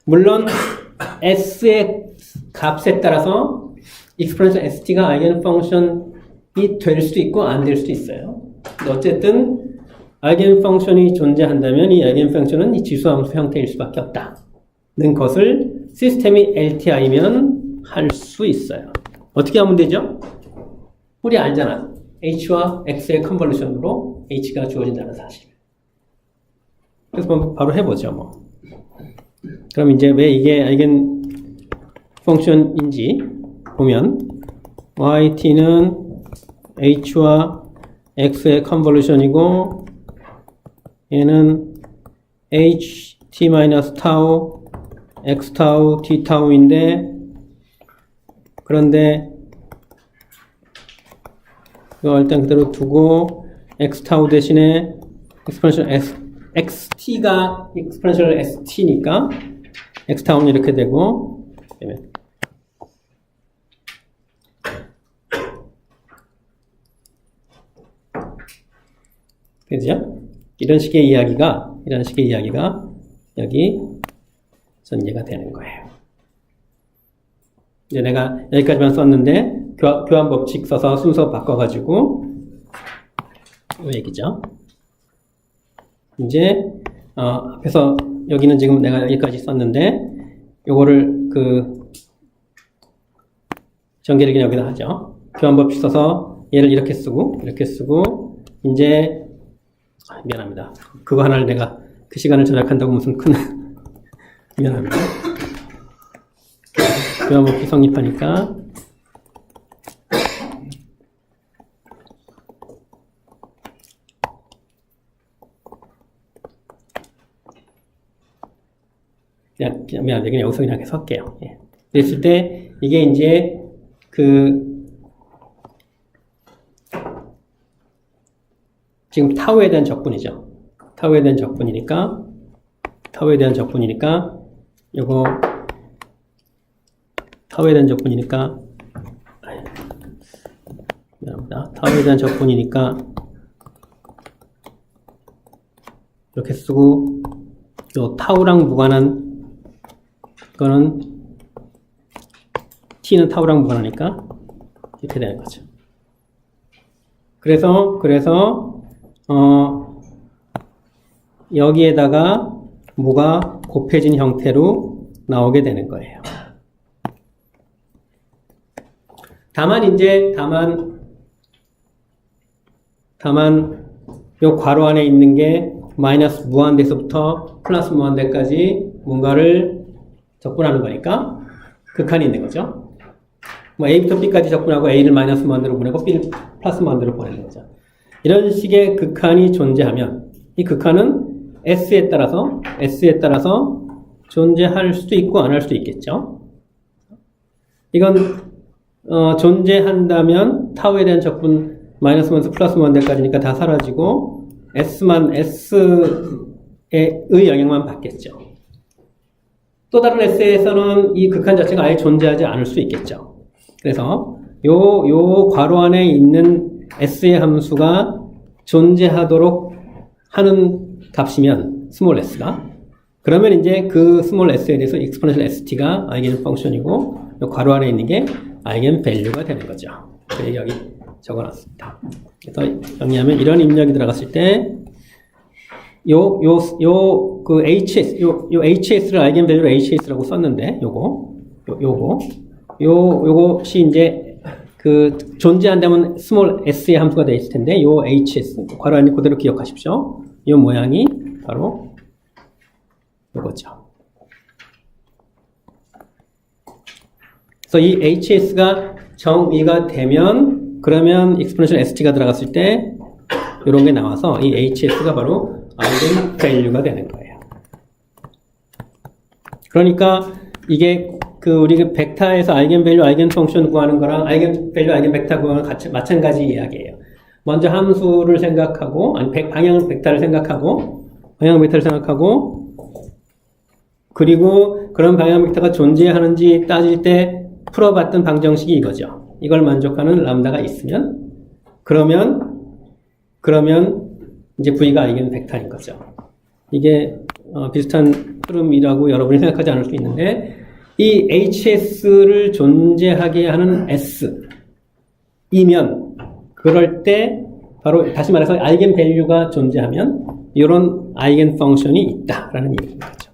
물론 s의 값에 따라서 exponential st가 아이겐 펑션이 될 수도 있고 안 될 수도 있어요. 어쨌든 아이겐 펑션이 존재한다면 이 아이겐 펑션은 이 지수함수 형태일 수밖에 없다는 것을 시스템이 LTI면 할 수 있어요. 어떻게 하면 되죠? 우리 알잖아. H와 X의 컨볼루션으로 H가 주어진다는 사실. 그래서 바로 해보죠, 뭐. 그럼 이제 왜 이게 아이겐 펑션인지 보면 yt는 h와 x의 컨볼루션이고 얘는 ht-tau xtau ttau인데 그런데 이거 일단 그대로 두고 xtau 대신에 exponential xt가 exponential st니까 xtau는 이렇게 되고 그죠? 이런 식의 이야기가 여기 전개가 되는 거예요. 이제 내가 여기까지만 썼는데 교환 법칙 써서 순서 바꿔가지고 이 얘기죠. 이제 앞에서 여기는 지금 내가 여기까지 썼는데 요거를 그 전개를 여기다 하죠. 교환 법칙 써서 얘를 이렇게 쓰고 이제 미안합니다. 그거 하나를 내가 그 시간을 절약한다고 무슨 큰 미안합니다. 교환 법칙 성립하니까 그냥 여기서 그냥 계속 할게요. 예. 그랬을 때 이게 이제 지금 타우에 대한 적분이죠. 타우에 대한 적분이니까 타우에 대한 적분이니까 요거 타우에 대한 적분이니까 미안합니다. 타우에 대한 적분이니까 이렇게 쓰고 요 타우랑 무관한 거는 t는 타우랑 무관하니까 이렇게 되는 거죠. 그래서 여기에다가 뭐가 곱해진 형태로 나오게 되는 거예요. 다만 요 괄호 안에 있는 게 마이너스 무한대에서부터 플러스 무한대까지 뭔가를 적분하는 거니까 극한이 있는 거죠. 뭐 A부터 B까지 적분하고 A를 마이너스 무한대로 보내고 B를 플러스 무한대로 보내는 거죠. 이런 식의 극한이 존재하면 이 극한은 S에 따라서 존재할 수도 있고 안 할 수도 있겠죠. 이건 존재한다면 타우에 대한 적분 마이너스 무한에서 플러스 무한대까지니까 다 사라지고 S의 영향만 받겠죠. 또 다른 S에서는 이 극한 자체가 아예 존재하지 않을 수 있겠죠. 그래서 요 괄호 안에 있는 S의 함수가 존재하도록 하는 값이면 스몰 s가 그러면 이제 그 스몰 s에 대해서 exponential st가 아이겐 펑션이고 요 괄호 안에 있는 게 아이겐 밸류가 되는 거죠. 그래서 여기 적어놨습니다. 그래서 정리하면 이런 입력이 들어갔을 때 그 HS를 아이겐 밸류로 HS라고 썼는데 요것이 이제 그 존재한다면 스몰 s의 함수가 되어 있을 텐데 요 HS 괄호 안에 그대로 기억하십시오. 요 모양이 바로 요거죠. 그래서 이 HS가 정의가 되면 그러면 exponential st가 들어갔을 때 이런 게 나와서 이 HS가 바로 아이겐 밸류가 되는 거예요. 그러니까 이게 우리 벡터에서 아이겐 밸류, 아이겐 펑션 구하는 거랑 아이겐 밸류, 아이겐 벡터 구하는 같이 마찬가지 이야기예요. 먼저 함수를 생각하고 방향 벡터를 생각하고 그리고 그런 방향 벡터가 존재하는지 따질 때 풀어봤던 방정식이 이거죠. 이걸 만족하는 람다가 있으면 그러면 이제 V가 아이겐 벡터인 거죠. 이게 비슷한 흐름이라고 여러분이 생각하지 않을 수 있는데 이 HS를 존재하게 하는 S이면 그럴 때 바로 다시 말해서 아이겐 밸류가 존재하면 이런 아이겐 펑션이 있다라는 얘기인 거죠.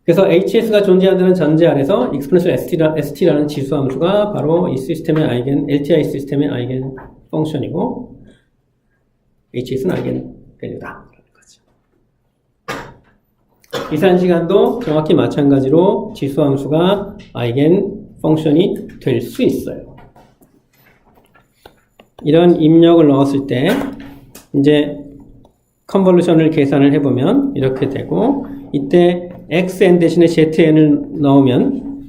그래서 HS가 존재한다는 전제 아래서 exponential st라는 지수 함수가 바로 이 시스템의 LTI 시스템의 아이겐 펑션이고 HS는 아이겐 밸류다. 이산 시간도 정확히 마찬가지로 지수 함수가 아이겐 펑션이 될 수 있어요. 이런 입력을 넣었을 때 이제 컨볼루션을 계산을 해보면 이렇게 되고 이때 xn 대신에 zn을 넣으면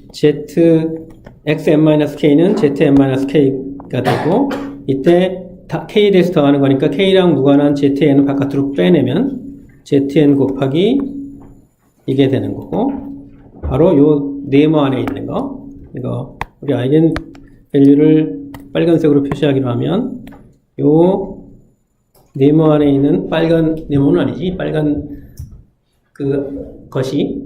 xn-k는 zn-k가 되고 이때 k에 대해서 더하는 거니까 k랑 무관한 zn은 바깥으로 빼내면 zn 곱하기 이게 되는 거고 바로 요 네모 안에 있는 거 이거 우리 아이겐 밸류를 빨간색으로 표시하기로 하면 요 네모 안에 있는 빨간 네모는 아니지 빨간 그 것이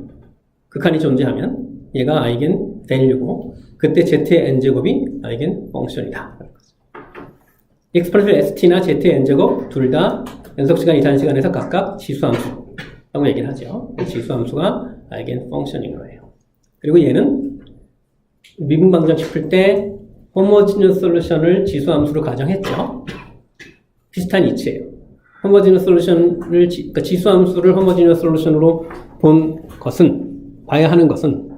극한이 존재하면 얘가 아이겐 밸류고 그때 z의 n제곱이 아이겐 펑션이다. exponential st나 z의 n제곱 둘 다 연속시간 이산 시간에서 각각 지수함수 라고 얘기를 하죠. 지수함수가 아이겐 펑션인 거예요. 그리고 얘는 미분 방정식 풀 때 호모지니어스 솔루션을 지수함수로 가정했죠. 비슷한 이치예요. 호모지니어스 솔루션을 그러니까 지수함수를 호모지니어스 솔루션으로 봐야 하는 것은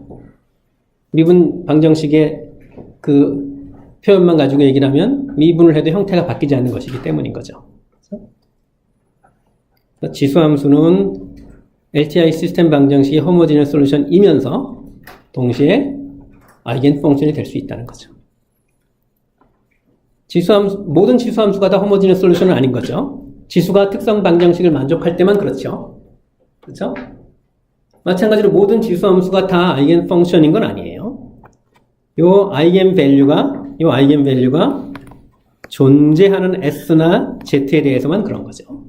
미분 방정식의 그 표현만 가지고 얘기를 하면 미분을 해도 형태가 바뀌지 않는 것이기 때문인 거죠. 그래서 지수함수는 LTI 시스템 방정식의 호모지니어스 솔루션이면서 동시에 아이겐 펑션이 될 수 있다는 거죠. 모든 지수함수가 다 호모지니어스 솔루션은 아닌 거죠. 지수가 특성 방정식을 만족할 때만 그렇죠. 그렇죠? 마찬가지로 모든 지수 함수가 다 아이겐 펑션인 건 아니에요. 요 아이겐 밸류가 존재하는 S나 Z에 대해서만 그런 거죠.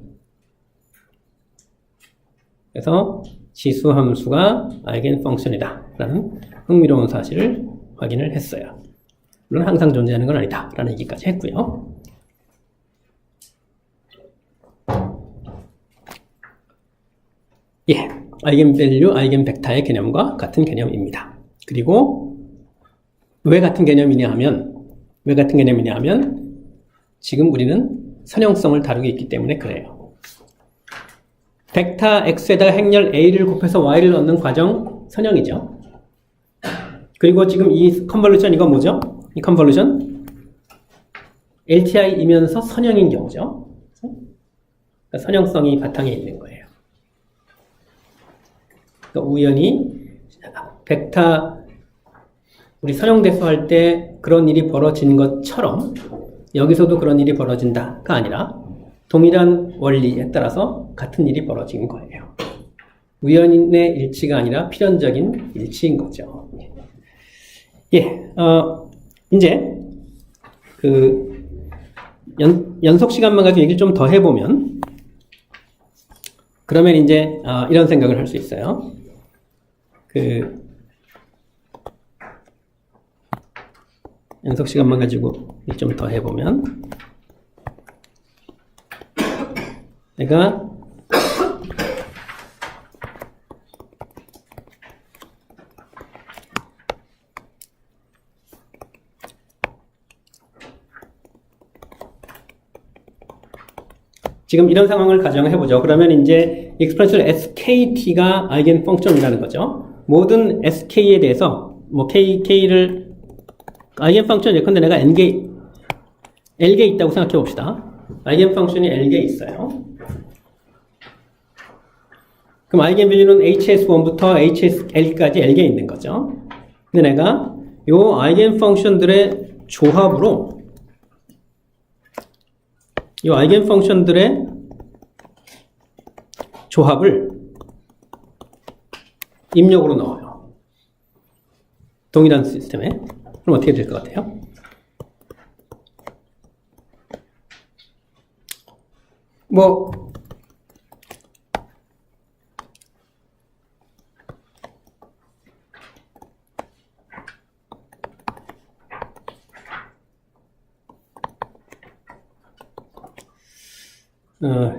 그래서 지수 함수가 아이겐 펑션이다 라는 흥미로운 사실을 확인을 했어요. 물론 항상 존재하는 건 아니다 라는 얘기까지 했고요. 예, 아이겐밸류, 아이겐벡터의 개념과 같은 개념입니다. 그리고 왜 같은 개념이냐 하면 지금 우리는 선형성을 다루고 있기 때문에 그래요. 벡터 X에다가 행렬 A를 곱해서 Y를 넣는 과정 선형이죠. 그리고 지금 이 컨볼루션 이거 뭐죠? 이 컨볼루션 LTI이면서 선형인 경우죠. 그러니까 선형성이 바탕에 있는 거예요. 그러니까 우연히 벡터 우리 선형대수 할 때 그런 일이 벌어진 것처럼 여기서도 그런 일이 벌어진다가 아니라 동일한 원리에 따라서 같은 일이 벌어진 거예요. 우연의 일치가 아니라 필연적인 일치인 거죠. 예, 이제 그 연속 시간만 가지고 얘기를 좀 더 해보면 그러면 이제 이런 생각을 할 수 있어요. 연속 시간만 가지고 좀 더 해보면 내가 지금 이런 상황을 가정해보죠. 그러면 이제 exponential SKT가 아이겐 펑션이라는 거죠. 모든 SK에 대해서 뭐 K를 아이겐 펑션 예컨대 내가 N개 L개 있다고 생각해 봅시다. 아이겐 펑션이 L개 있어요. 그럼 아이겐 밸류는 HS1부터 HSL까지 L개 있는 거죠. 근데 내가 요 아이겐 펑션들의 조합으로 이 아이겐 펑션들의 조합을 입력으로 넣어요. 동일한 시스템에. 그럼 어떻게 될 것 같아요?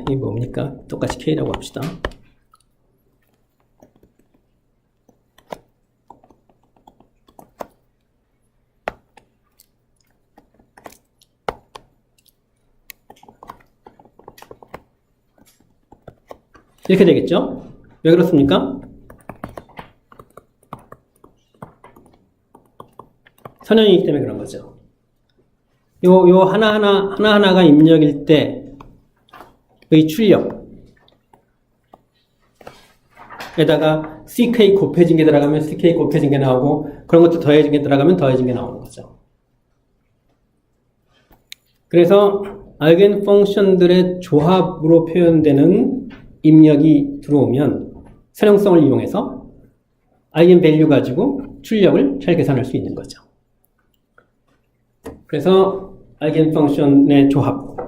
이게 뭡니까? 똑같이 K라고 합시다. 이렇게 되겠죠? 왜 그렇습니까? 선형이기 때문에 그런 거죠. 요 하나하나가 입력일 때 의 출력에다가 CK 곱해진 게 들어가면 CK 곱해진 게 나오고 그런 것도 더해진 게 들어가면 더해진 게 나오는 거죠. 그래서 아이겐 펑션들의 조합으로 표현되는 입력이 들어오면 선형성을 이용해서 아이겐 밸류 가지고 출력을 잘 계산할 수 있는 거죠. 그래서 아이겐 펑션의 조합이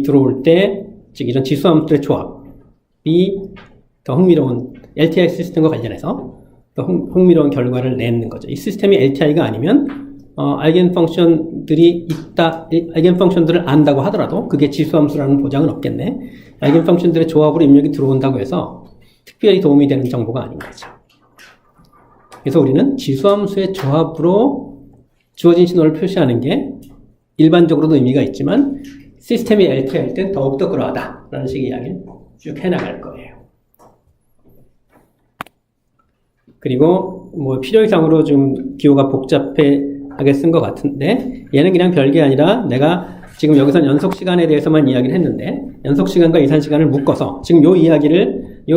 들어올 때, 즉 이런 지수함수들의 조합이 더 흥미로운 LTI 시스템과 관련해서 더 흥미로운 결과를 내는 거죠. 이 시스템이 LTI가 아니면 아이겐 펑션들이 있다, 아이겐 펑션들을 안다고 하더라도 그게 지수함수라는 보장은 없겠네. 아이겐 펑션들의 조합으로 입력이 들어온다고 해서 특별히 도움이 되는 정보가 아닌 거죠. 그래서 우리는 지수함수의 조합으로 주어진 신호를 표시하는 게 일반적으로도 의미가 있지만 시스템이 LTI일 땐 더욱더 그러하다라는 식의 이야기를 쭉 해나갈 거예요. 그리고 뭐 필요 이상으로 좀 기호가 복잡하게 쓴 것 같은데 얘는 그냥 별게 아니라 내가 지금 여기선 연속 시간에 대해서만 이야기를 했는데 연속 시간과 이산 시간을 묶어서 지금 요 이야기를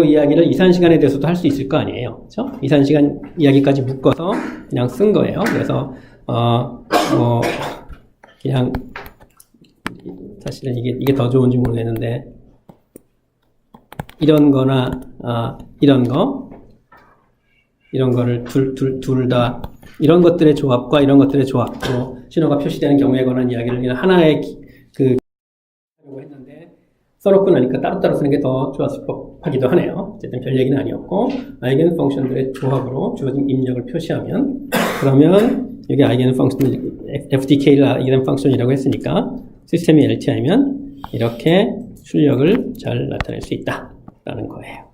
이산 시간에 대해서도 할 수 있을 거 아니에요. 그렇죠? 이산 시간 이야기까지 묶어서 그냥 쓴 거예요. 그래서 그냥 사실은 이게 더 좋은지 모르겠는데, 이런 거나, 이런 거를 둘 다, 이런 것들의 조합과 이런 것들의 조합으로 신호가 표시되는 경우에 관한 이야기를 그냥 하나의 하려고 했는데, 써놓고 나니까 따로따로 쓰는 게 더 좋았을 법하기도 하네요. 어쨌든 별 얘기는 아니었고, 아이겐 펑션들의 조합으로 주어진 입력을 표시하면, 그러면 여기 아이겐 펑션, FDK를 아이겐 펑션이라고 했으니까, 시스템이 LTI면 이렇게 출력을 잘 나타낼 수 있다라는 거예요.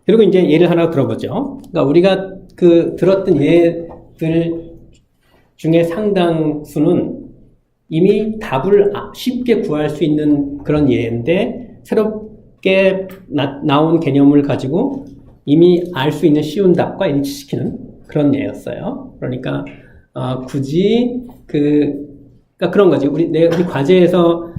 그리고 이제 예를 하나 들어보죠. 그러니까 우리가 들었던 예들 중에 상당수는 이미 답을 쉽게 구할 수 있는 그런 예인데, 새롭게 나온 개념을 가지고 이미 알 수 있는 쉬운 답과 일치시키는 그런 예였어요. 그러니까 굳이 그러니까 그런 거지. 우리 과제에서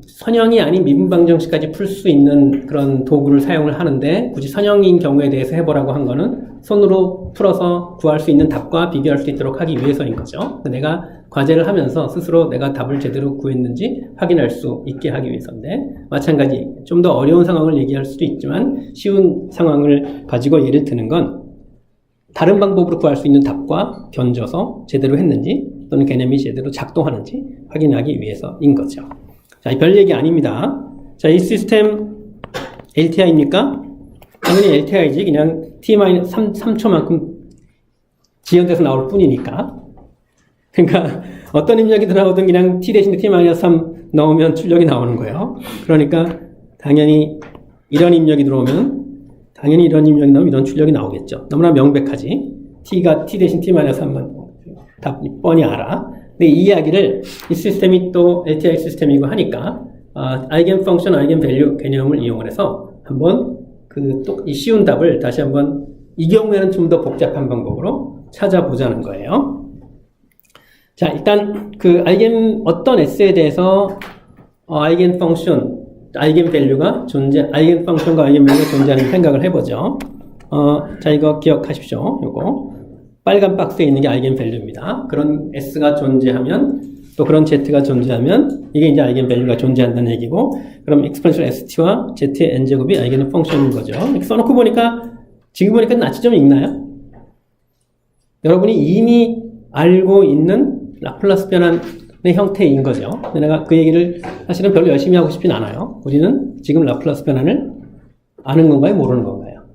선형이 아닌 미분방정식까지 풀 수 있는 그런 도구를 사용을 하는데, 굳이 선형인 경우에 대해서 해보라고 한 거는 손으로 풀어서 구할 수 있는 답과 비교할 수 있도록 하기 위해서인 거죠. 내가 과제를 하면서 스스로 내가 답을 제대로 구했는지 확인할 수 있게 하기 위해서인데, 마찬가지 좀 더 어려운 상황을 얘기할 수도 있지만 쉬운 상황을 가지고 예를 드는 건 다른 방법으로 구할 수 있는 답과 견져서 제대로 했는지 또는 개념이 제대로 작동하는지 확인하기 위해서인 거죠. 자, 별 얘기 아닙니다. 자, 이 시스템 LTI입니까? 당연히 LTI지. 그냥 T-3초만큼 지연돼서 나올 뿐이니까. 그러니까 어떤 입력이 나오든 그냥 T 대신에 T-3 넣으면 출력이 나오는 거예요. 그러니까 당연히 이런 입력이 들어오면 당연히 이런 입력이 나오면 이런 출력이 나오겠죠. 너무나 명백하지. T가 T 대신 T-3만 답 뻔히 알아. 근데 이 이야기를 이 시스템이 또 LTI 시스템이고 하니까 아이겐 펑션, 아이겐 밸류 개념을 이용을 해서 한번 또 이 쉬운 답을 다시 한번 이 경우에는 좀 더 복잡한 방법으로 찾아보자는 거예요. 자, 일단 어떤 S에 대해서 아이겐 펑션, 아이겐 밸류가 아이겐 펑션과 아이겐 밸류가 존재하는 생각을 해보죠. 자, 이거 기억하십시오. 요거. 빨간 박스에 있는 게 아이겐 밸류입니다. 그런 S가 존재하면, 또 그런 Z가 존재하면, 이게 이제 아이겐 밸류가 존재한다는 얘기고, 그럼 exponential ST와 Z의 N제곱이 아이겐 펑션인 거죠. 이렇게 써놓고 보니까, 지금 보니까 낯이 좀 익나요? 여러분이 이미 알고 있는 라플라스 변환의 형태인 거죠. 근데 내가 그 얘기를 사실은 별로 열심히 하고 싶진 않아요. 우리는 지금 라플라스 변환을 아는 건가요? 모르는 건가요?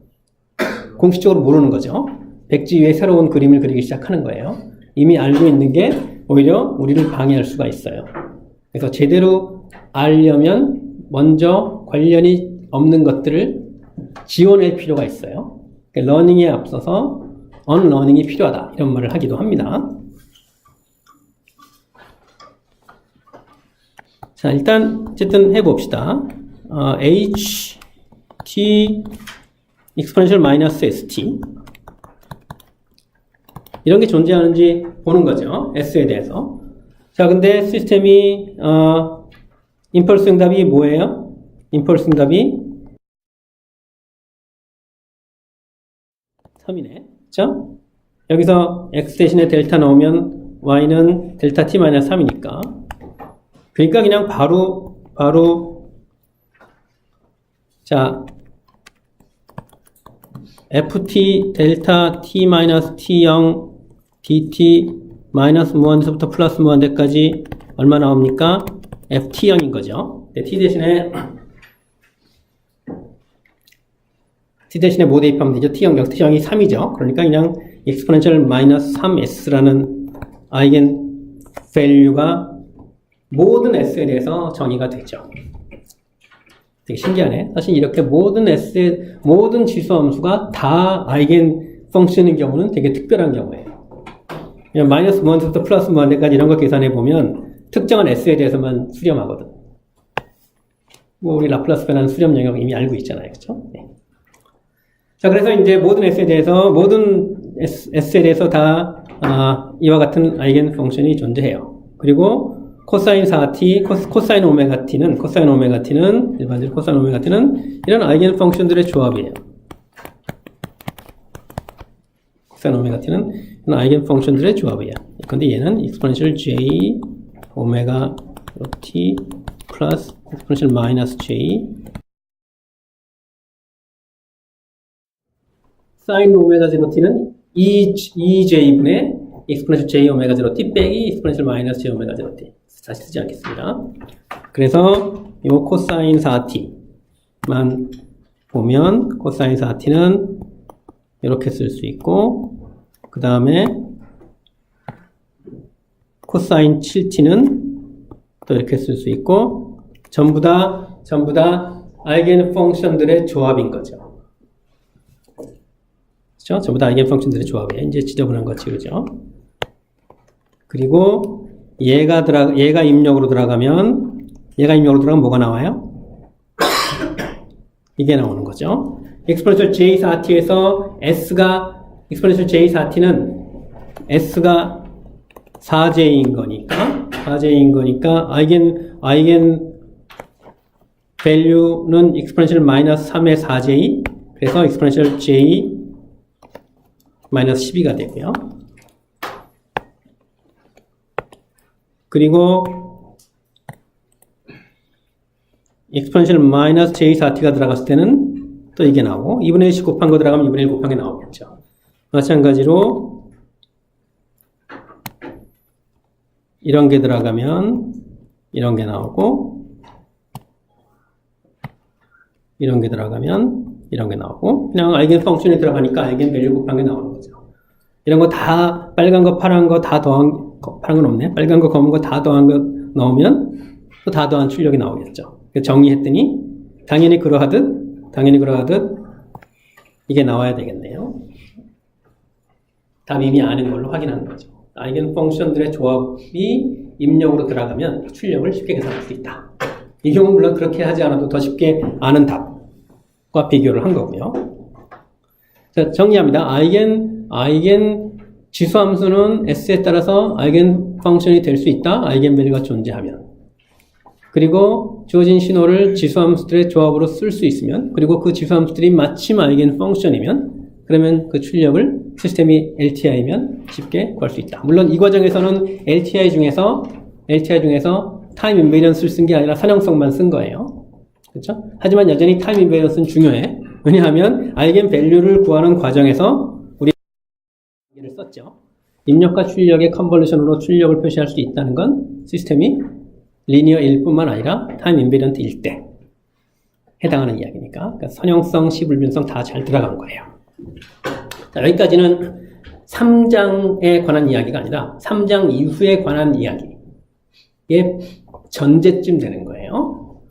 공식적으로 모르는 거죠. 백지 위에 새로운 그림을 그리기 시작하는 거예요. 이미 알고 있는 게 오히려 우리를 방해할 수가 있어요. 그래서 제대로 알려면 먼저 관련이 없는 것들을 지원할 필요가 있어요. 러닝에 앞서서 언러닝이 필요하다, 이런 말을 하기도 합니다. 자, 일단 어쨌든 해봅시다. H, T, exponential minus ST, 이런 게 존재하는지 보는 거죠. S에 대해서. 자, 근데 시스템이 임펄스 응답이 뭐예요? 임펄스 응답이 3이네. 그렇죠? 여기서 X 대신에 델타 넣으면 Y는 델타 T-3이니까. 그러니까 그냥 바로 자, FT 델타 T-T0 dt 마이너스 무한대서부터 플러스 무한대까지 얼마 나옵니까? FT0인 거죠. T 대신에 뭐 대입하면 되죠? T0, T0이 3이죠. 그러니까 그냥 exponential 마이너스 3s라는 아이겐 밸류가 모든 s에 대해서 정의가 되죠. 되게 신기하네. 사실 이렇게 모든 지수함수가 다 아이겐 펑션인 경우는 되게 특별한 경우예요. 그냥 마이너스 무한대부터 플러스 무한대까지 이런 거 계산해 보면 특정한 S에 대해서만 수렴하거든. 뭐 우리 라플라스 변환 수렴 영역 이미 알고 있잖아요. 그렇죠? 네. 자, 그래서 이제 모든 S에 대해서 다 이와 같은 아이겐 펑션이 존재해요. 그리고 코사인 4t, 코사인 오메가 t는 일반적으로 코사인 오메가 t는 이런 아이겐 펑션들의 조합이에요. 코사인 오메가 t는 아이겐 펑션들의 조합이야. 근데 얘는 exponential j 오메가 t 플러스 exponential 마이너스 j sin 오메가 0t는 2j분의 exponential j 오메가 0t 빼기 exponential 마이너스 j 오메가 0t. 다시 쓰지 않겠습니다. 그래서 이 코사인 4t만 보면 코사인 4t는 이렇게 쓸 수 있고, 그 다음에 코사인 7t는 또 이렇게 쓸 수 있고, 전부 다 아이겐 펑션들의 조합인 거죠. 그렇죠? 전부 다 아이겐 펑션들의 조합이에요. 이제 지저분한 거지, 그죠? 그리고 얘가 입력으로 들어가면 뭐가 나와요? 이게 나오는 거죠. exponential j4t에서 exponential j4t는 s가 4j인 거니까 아이겐 value는 exponential 마이너스 3의 4j, 그래서 exponential j 마이너스 12가 되고요. 그리고 exponential 마이너스 j4t가 들어갔을 때는 또 이게 나오고, 2분의 1씩 곱한 거 들어가면 2분의 1 곱한 게 나오겠죠. 마찬가지로 이런 게 들어가면 이런 게 나오고, 이런 게 들어가면 이런 게 나오고, 그냥 아이겐 펑션이 들어가니까 아이겐 밸류 곱한 게 나오는 거죠. 이런 거 다 빨간 거 파란 거 다 더한 파란 건 없네. 빨간 거 검은 거 다 더한 거 넣으면 또 다 더한 출력이 나오겠죠. 정리했더니 당연히 그러하듯 이게 나와야 되겠네요. 답 이미 아는 걸로 확인하는 거죠. 아이겐 펑션들의 조합이 입력으로 들어가면 출력을 쉽게 계산할 수 있다. 이 경우는 물론 그렇게 하지 않아도 더 쉽게 아는 답과 비교를 한 거고요. 자, 정리합니다. 아이겐 지수함수는 S에 따라서 아이겐 펑션이 될 수 있다. 아이겐 밸류가 존재하면. 그리고 주어진 신호를 지수함수들의 조합으로 쓸 수 있으면, 그리고 그 지수함수들이 마침 아이겐 펑션이면, 그러면 그 출력을 시스템이 LTI면 쉽게 구할 수 있다. 물론 이 과정에서는 LTI 중에서 타임 인베리언스를 쓴 게 아니라 선형성만 쓴 거예요. 그렇죠? 하지만 여전히 타임 인베리언스는 중요해. 왜냐하면 아이겐 밸류를 구하는 과정에서 우리 를 썼죠. 입력과 출력의 컨볼루션으로 출력을 표시할 수 있다는 건 시스템이 리니어일 뿐만 아니라 타임 인베리언트일 때 해당하는 이야기니까. 그러니까 선형성, 시불변성 다 잘 들어간 거예요. 자, 여기까지는 3장에 관한 이야기가 아니라 3장 이후에 관한 이야기의 전제쯤 되는 거예요.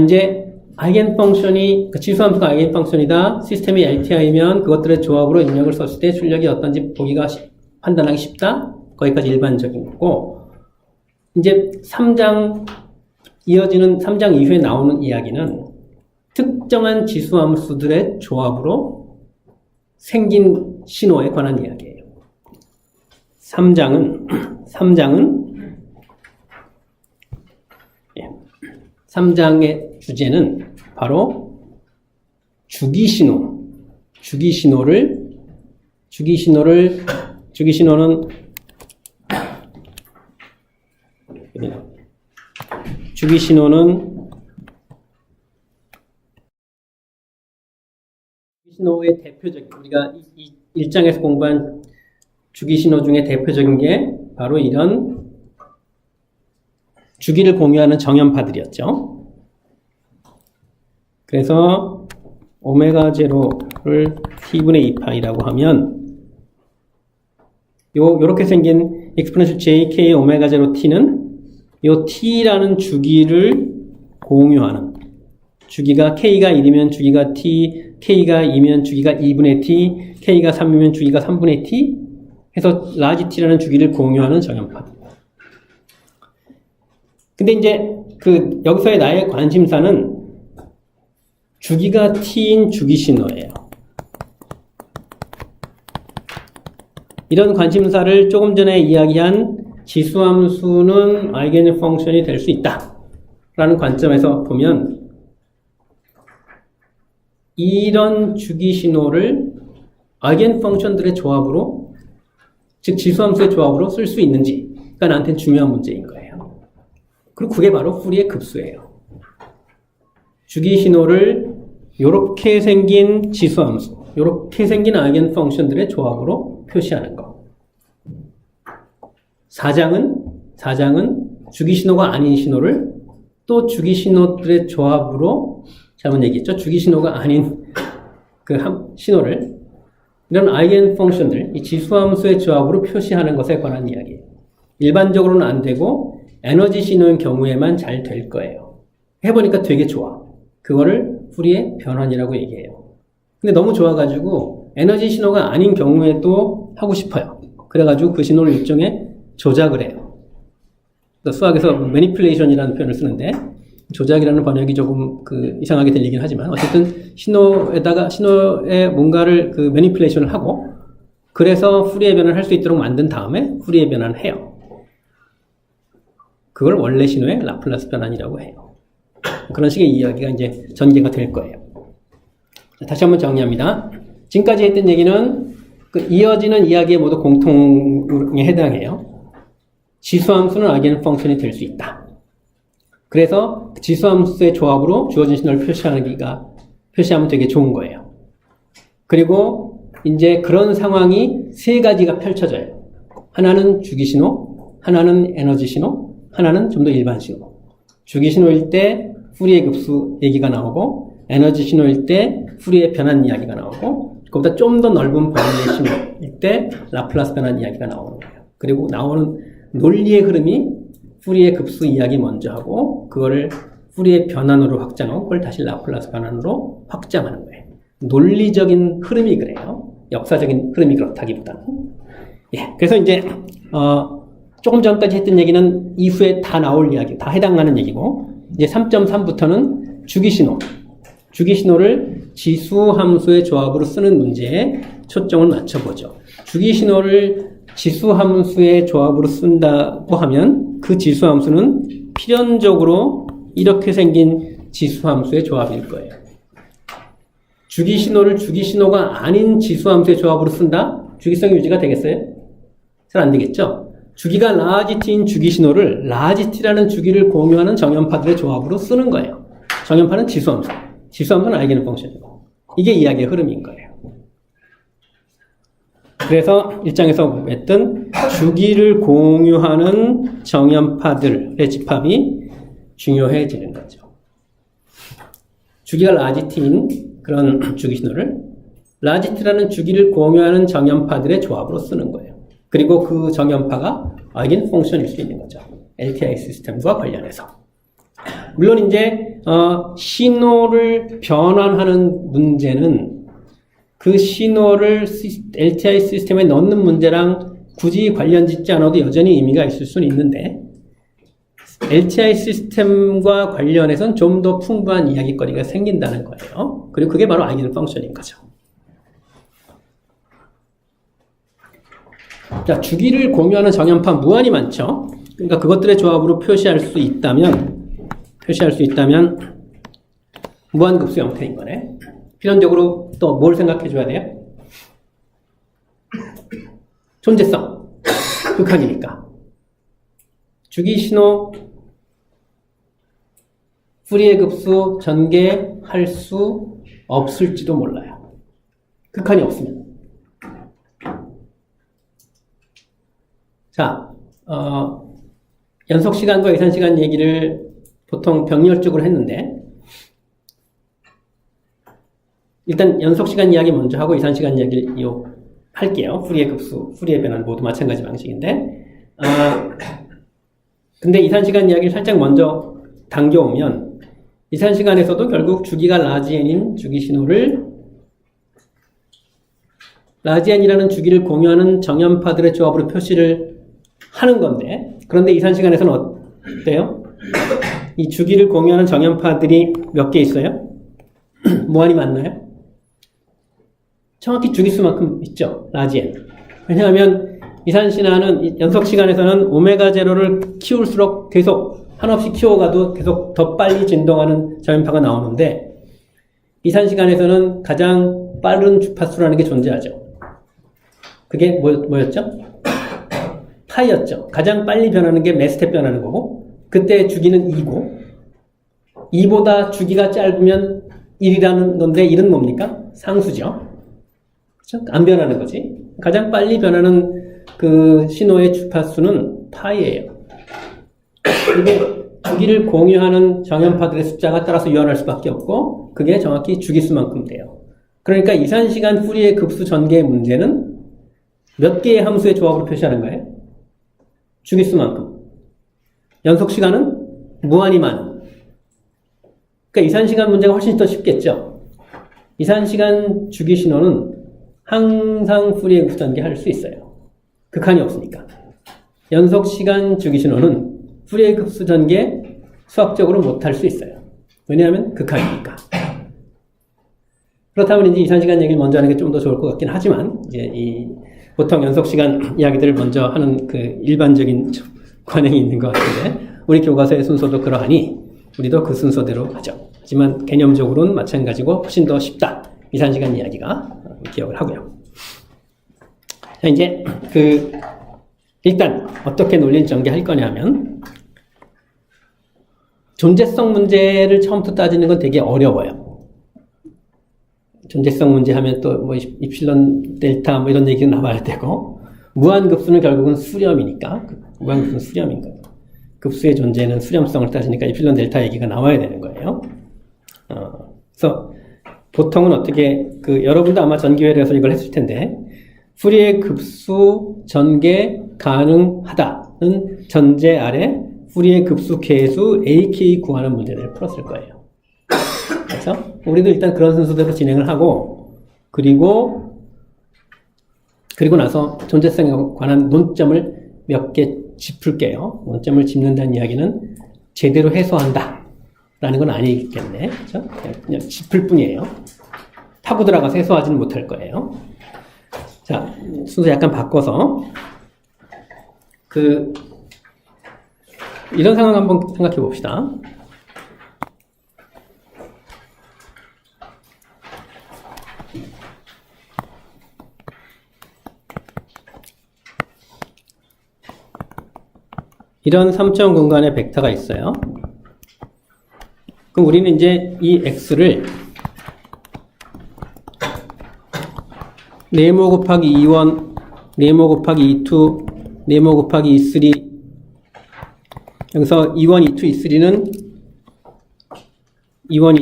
이제 아이겐 펑션이, 지수함수가 아이겐 펑션이다. 시스템이 LTI면 그것들의 조합으로 입력을 썼을 때 출력이 어떤지 판단하기 쉽다. 거기까지 일반적인 거고, 이제 3장 이후에 나오는 이야기는 특정한 지수함수들의 조합으로 생긴 신호에 관한 이야기예요. 3장의 주제는 바로 주기신호의 대표적인, 우리가 이 1장에서 공부한 주기신호 중에 대표적인 게 바로 이런 주기를 공유하는 정연파들이었죠. 그래서 오메가 제로를 t분의 2파이라고 하면 요렇게 생긴 exponential jk 오메가 제로 t는 요 t라는 주기를 공유하는, 주기가 k가 1이면 주기가 t, k가 2면 주기가 2분의 t, k가 3이면 주기가 3분의 t 해서 라지 t라는 주기를 공유하는 정연파. 근데 이제 여기서의 나의 관심사는 주기가 t인 주기신호예요. 이런 관심사를 조금 전에 이야기한 지수함수는 아이겐 펑션이 될 수 있다 라는 관점에서 보면, 이런 주기신호를 아이겐 펑션들의 조합으로 즉 지수함수의 조합으로 쓸 수 있는지가 나한테는 중요한 문제인 거예요. 그리고 그게 바로 후리의 급수예요. 주기 신호를 이렇게 생긴 지수함수, 이렇게 생긴 아이겐 펑션들의 조합으로 표시하는 거. 4장은 주기 신호가 아닌 신호를 또 주기 신호들의 조합으로, 잘못 얘기했죠? 주기 신호가 아닌 그 신호를 이런 아이겐 펑션들, 이 지수함수의 조합으로 표시하는 것에 관한 이야기예요. 일반적으로는 안 되고 에너지 신호인 경우에만 잘 될 거예요. 해보니까 되게 좋아. 그거를 후리의 변환이라고 얘기해요. 근데 너무 좋아가지고 에너지 신호가 아닌 경우에도 하고 싶어요. 그래가지고 그 신호를 일종의 조작을 해요. 수학에서 매니플레이션이라는 표현을 쓰는데 조작이라는 번역이 조금 이상하게 들리긴 하지만 어쨌든 신호에 뭔가를 매니플레이션을 하고 그래서 후리의 변환을 할 수 있도록 만든 다음에 후리의 변환을 해요. 그걸 원래 신호의 라플라스 변환이라고 해요. 그런 식의 이야기가 이제 전개가 될 거예요. 다시 한번 정리합니다. 지금까지 했던 얘기는 이어지는 이야기에 모두 공통에 해당해요. 지수함수는 아이겐 펑션이 될 수 있다. 그래서 지수함수의 조합으로 주어진 신호를 표시하면 되게 좋은 거예요. 그리고 이제 그런 상황이 세 가지가 펼쳐져요. 하나는 주기 신호, 하나는 에너지 신호, 하나는 좀 더 일반 신호. 주기 신호일 때 후리의 급수 얘기가 나오고 에너지 신호일 때 후리의 변환 이야기가 나오고 그보다 좀 더 넓은 범위의 신호일 때 라플라스 변환 이야기가 나오는 거예요. 그리고 나오는 논리의 흐름이 후리의 급수 이야기 먼저 하고 그거를 후리의 변환으로 확장하고 그걸 다시 라플라스 변환으로 확장하는 거예요. 논리적인 흐름이 그래요. 역사적인 흐름이 그렇다기보다는. 예, 그래서 이제 조금 전까지 했던 얘기는 이후에 다 나올 이야기, 다 해당하는 얘기고 이제 3.3부터는 주기신호를 지수함수의 조합으로 쓰는 문제에 초점을 맞춰보죠. 주기신호를 지수함수의 조합으로 쓴다고 하면 그 지수함수는 필연적으로 이렇게 생긴 지수함수의 조합일 거예요. 주기신호를 주기신호가 아닌 지수함수의 조합으로 쓴다? 주기성이 유지가 되겠어요? 잘 안 되겠죠? 주기가 라지티인 주기신호를 라지티라는 주기를 공유하는 정연파들의 조합으로 쓰는 거예요. 정연파는 지수함수. 지수함수는 아이겐 펑션이고. 이게 이야기의 흐름인 거예요. 그래서 1장에서 했던 주기를 공유하는 정연파들의 집합이 중요해지는 거죠. 주기가 라지티인 그런 주기신호를 라지티라는 주기를 공유하는 정연파들의 조합으로 쓰는 거예요. 그리고 그 정연파가 아이겐 펑션일 수 있는 거죠. LTI 시스템과 관련해서. 물론 이제 신호를 변환하는 문제는 그 신호를 LTI 시스템에 넣는 문제랑 굳이 관련 짓지 않아도 여전히 의미가 있을 수는 있는데 LTI 시스템과 관련해서는 좀 더 풍부한 이야기거리가 생긴다는 거예요. 그리고 그게 바로 아이겐 펑션인 거죠. 자, 주기를 공유하는 정연파 무한히 많죠. 그러니까 그것들의 조합으로 표시할 수 있다면 무한급수 형태인 거네. 필연적으로 또 뭘 생각해 줘야 돼요? 존재성. 극한이니까. 주기 신호 후리의 급수 전개할 수 없을지도 몰라요. 극한이 없으면. 자, 연속시간과 이산시간 얘기를 보통 병렬적으로 했는데 일단 연속시간 이야기 먼저 하고 이산시간 이야기를 할게요. 후리의 급수, 후리의 변환 모두 마찬가지 방식인데 근데 이산시간 이야기를 살짝 먼저 당겨오면 이산시간에서도 결국 주기가 라지n인 주기신호를 라지n이라는 주기를 공유하는 정연파들의 조합으로 표시를 하는 건데 그런데 이산시간에서는 어때요? 이 주기를 공유하는 정연파들이 몇 개 있어요? 무한히 많나요? 정확히 주기수만큼 있죠. 라지n. 왜냐하면 이산신화는 연속시간에서는 오메가 제로를 키울수록 계속 한없이 키워가도 계속 더 빨리 진동하는 정연파가 나오는데 이산시간에서는 가장 빠른 주파수라는 게 존재하죠. 그게 뭐였죠? 파이였죠. 가장 빨리 변하는 게 몇 스텝 변하는 거고, 그때 주기는 2고, 2보다 주기가 짧으면 1이라는 건데, 1은 뭡니까? 상수죠. 그렇죠? 안 변하는 거지. 가장 빨리 변하는 그 신호의 주파수는 파이예요. 그리고 주기를 공유하는 정연파들의 숫자가 따라서 유한할 수밖에 없고, 그게 정확히 주기수만큼 돼요. 그러니까 이산시간 푸리에 급수 전개의 문제는 몇 개의 함수의 조합으로 표시하는 거예요? 주기수만큼. 연속시간은 무한히 많은. 그러니까 이산시간 문제가 훨씬 더 쉽겠죠. 이산시간 주기신호는 항상 푸리에 급수 전개할 수 있어요. 극한이 없으니까. 연속시간 주기신호는 푸리에 급수 전개 수학적으로 못할 수 있어요. 왜냐하면 극한이니까. 그렇다면 이제 이산시간 얘기를 먼저 하는 게 좀 더 좋을 것 같긴 하지만, 이제 보통 연속시간 이야기들을 먼저 하는 그 일반적인 관행이 있는 것 같은데, 우리 교과서의 순서도 그러하니, 우리도 그 순서대로 하죠. 하지만 개념적으로는 마찬가지고 훨씬 더 쉽다. 이산시간 이야기가 기억을 하고요. 자, 이제 일단 어떻게 논리를 전개할 거냐면, 존재성 문제를 처음부터 따지는 건 되게 어려워요. 존재성 문제 하면 또 뭐 이필런 델타 뭐 이런 얘기가 나와야 되고, 무한급수는 결국은 수렴이니까, 무한급수는 수렴인 거예요. 급수의 존재는 수렴성을 따지니까 이필런 델타 얘기가 나와야 되는 거예요. 그래서 보통은 어떻게 여러분도 아마 전기회로에서 이걸 했을 텐데, 푸리의 급수 전개 가능하다는 전제 아래 푸리의 급수 계수 AK 구하는 문제들을 풀었을 거예요. 그렇죠? 우리도 일단 그런 순서대로 진행을 하고, 그리고 나서 존재성에 관한 논점을 몇 개 짚을게요. 논점을 짚는다는 이야기는 제대로 해소한다 라는 건 아니기 때문에, 그렇죠? 그냥 짚을 뿐이에요. 타고 들어가서 해소하지는 못할 거예요. 자, 순서 약간 바꿔서 이런 상황 한번 생각해 봅시다. 이런 3점 공간에 벡터가 있어요. 그럼 우리는 이제 이 x를 네모 곱하기 2원, 네모 곱하기 2투, 네모 곱하기 2쓰리, 여기서 2원, 2투,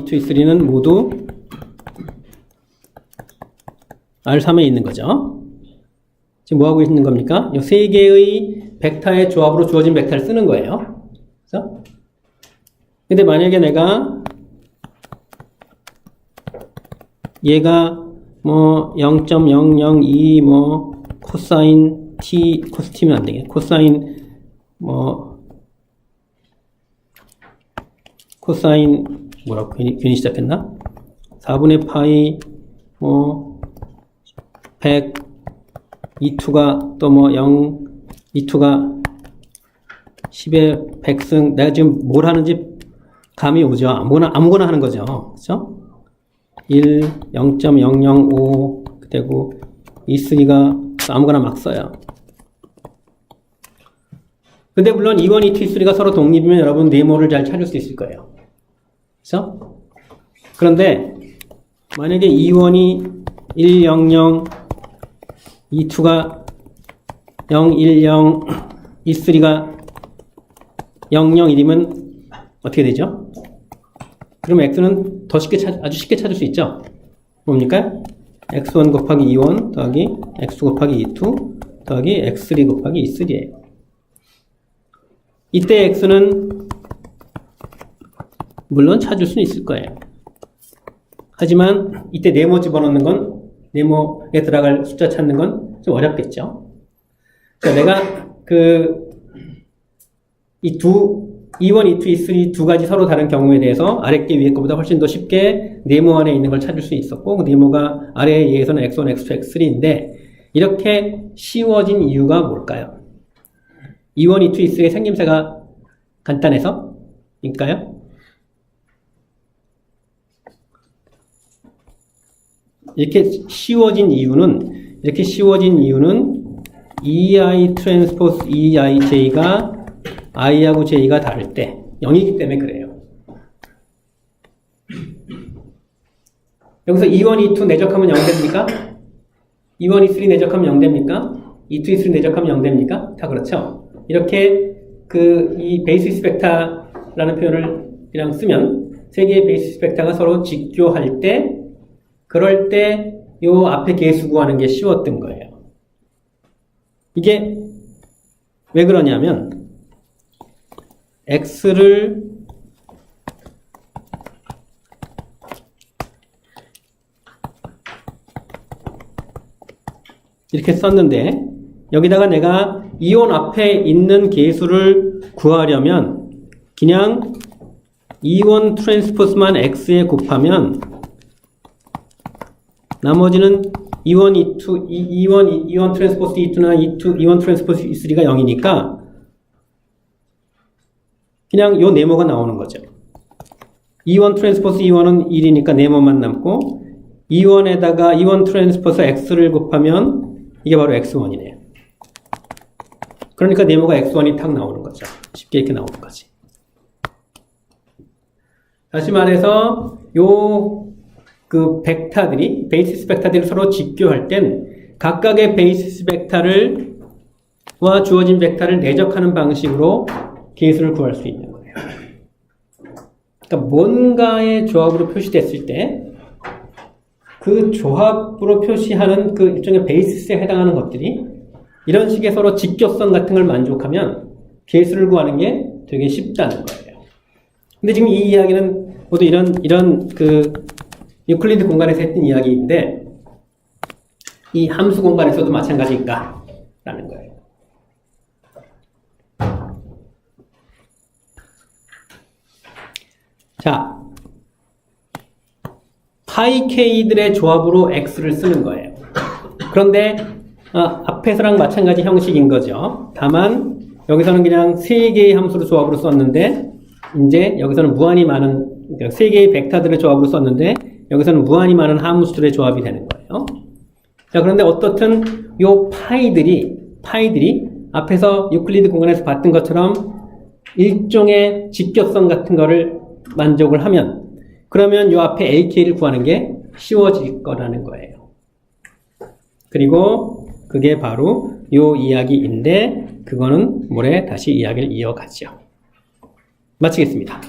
2쓰리는 모두 R3에 있는 거죠. 지금 뭐 하고 있는 겁니까? 이 세 개의 벡터의 조합으로 주어진 벡터를 쓰는 거예요. 그래서 근데 만약에 내가 얘가 뭐 0.002 뭐 코사인 t 코스 t면 안 되겠네. 코사인 뭐라고 괜히 시작했나? 4분의 파이 뭐 100 2투가 또 뭐 0 2투가 10의 100승 내가 지금 뭘 하는지 감이 오죠. 아무거나 하는 거죠. 그렇죠? 1 0.005 되고 2쓰리가 아무거나 막 써요. 근데 물론 2원, 2투, 2쓰리가 서로 독립이면 여러분 네모를 잘 찾을 수 있을 거예요. 그렇죠? 그런데 만약에 2원이 100 2투가 010 2쓰리가 001이면 어떻게 되죠? 그럼 x는 더 쉽게 아주 쉽게 찾을 수 있죠? 뭡니까? x1 곱하기 2원 더하기 x 곱하기 2투 더하기 x3 곱하기 2쓰리예요. 이때 x는 물론 찾을 수는 있을 거예요. 하지만 이때 네모 집어넣는 건 네모에 들어갈 숫자 찾는 건 좀 어렵겠죠. 그러니까 내가 이 2원, 2투, 2쓰리 두 가지 서로 다른 경우에 대해서 아래 게 위에 거보다 훨씬 더 쉽게 네모 안에 있는 걸 찾을 수 있었고, 그 네모가 아래에 의해서는 x1, x2, x3인데 이렇게 쉬워진 이유가 뭘까요? 2원, 2투, 2쓰리의 생김새가 간단해서? 일까요? 이렇게 쉬워진 이유는 EI 트랜스포스 EIJ가 I하고 J가 다를 때 0이기 때문에 그래요. 여기서 E1, E2 내적하면 0 됩니까? E1, E3 내적하면 0 됩니까? E2, E3 내적하면 0 됩니까? 다 그렇죠. 이렇게 이 베이시스 벡터라는 표현을 그냥 쓰면 세 개의 베이시스 벡터가 서로 직교할 때 그럴 때 요 앞에 계수 구하는 게 쉬웠던 거예요. 이게 왜 그러냐면 X를 이렇게 썼는데 여기다가 내가 이온 앞에 있는 계수를 구하려면 그냥 E1 트랜스포스만 X에 곱하면 나머지는 E1, E2, E1 트랜스포스 E2나 E1 트랜스포스 E3가 0이니까 그냥 요 네모가 나오는 거죠. E1 트랜스포스 E1은 1이니까 네모만 남고 E1에다가 E1 트랜스포스 X를 곱하면 이게 바로 X1이네요. 그러니까 네모가 X1이 탁 나오는 거죠. 쉽게 이렇게 나오는 거지. 다시 말해서 벡터들이 베이시스 벡터들이 서로 직교할 땐 각각의 베이시스 벡터와 주어진 벡터를 내적하는 방식으로 계수를 구할 수 있는 거예요. 그러니까 뭔가의 조합으로 표시됐을 때 그 조합으로 표시하는 그 일종의 베이시스에 해당하는 것들이 이런 식의 서로 직교성 같은 걸 만족하면 계수를 구하는 게 되게 쉽다는 거예요. 근데 지금 이 이야기는 모두 이런 유클리드 공간에서 했던 이야기인데 이 함수 공간에서도 마찬가지인가? 라는 거예요. 자, 파이 K들의 조합으로 X를 쓰는 거예요. 그런데 앞에서랑 마찬가지 형식인 거죠. 다만 여기서는 그냥 세 개의 함수를 조합으로 썼는데 이제 여기서는 무한히 많은 세 개의 벡터들의 조합으로 썼는데 여기서는 무한히 많은 함수들의 조합이 되는 거예요. 자, 그런데 어떻든 요 파이들이 앞에서 유클리드 공간에서 봤던 것처럼 일종의 직교성 같은 거를 만족을 하면 그러면 요 앞에 AK를 구하는 게 쉬워질 거라는 거예요. 그리고 그게 바로 요 이야기인데 그거는 모레 다시 이야기를 이어가죠. 마치겠습니다.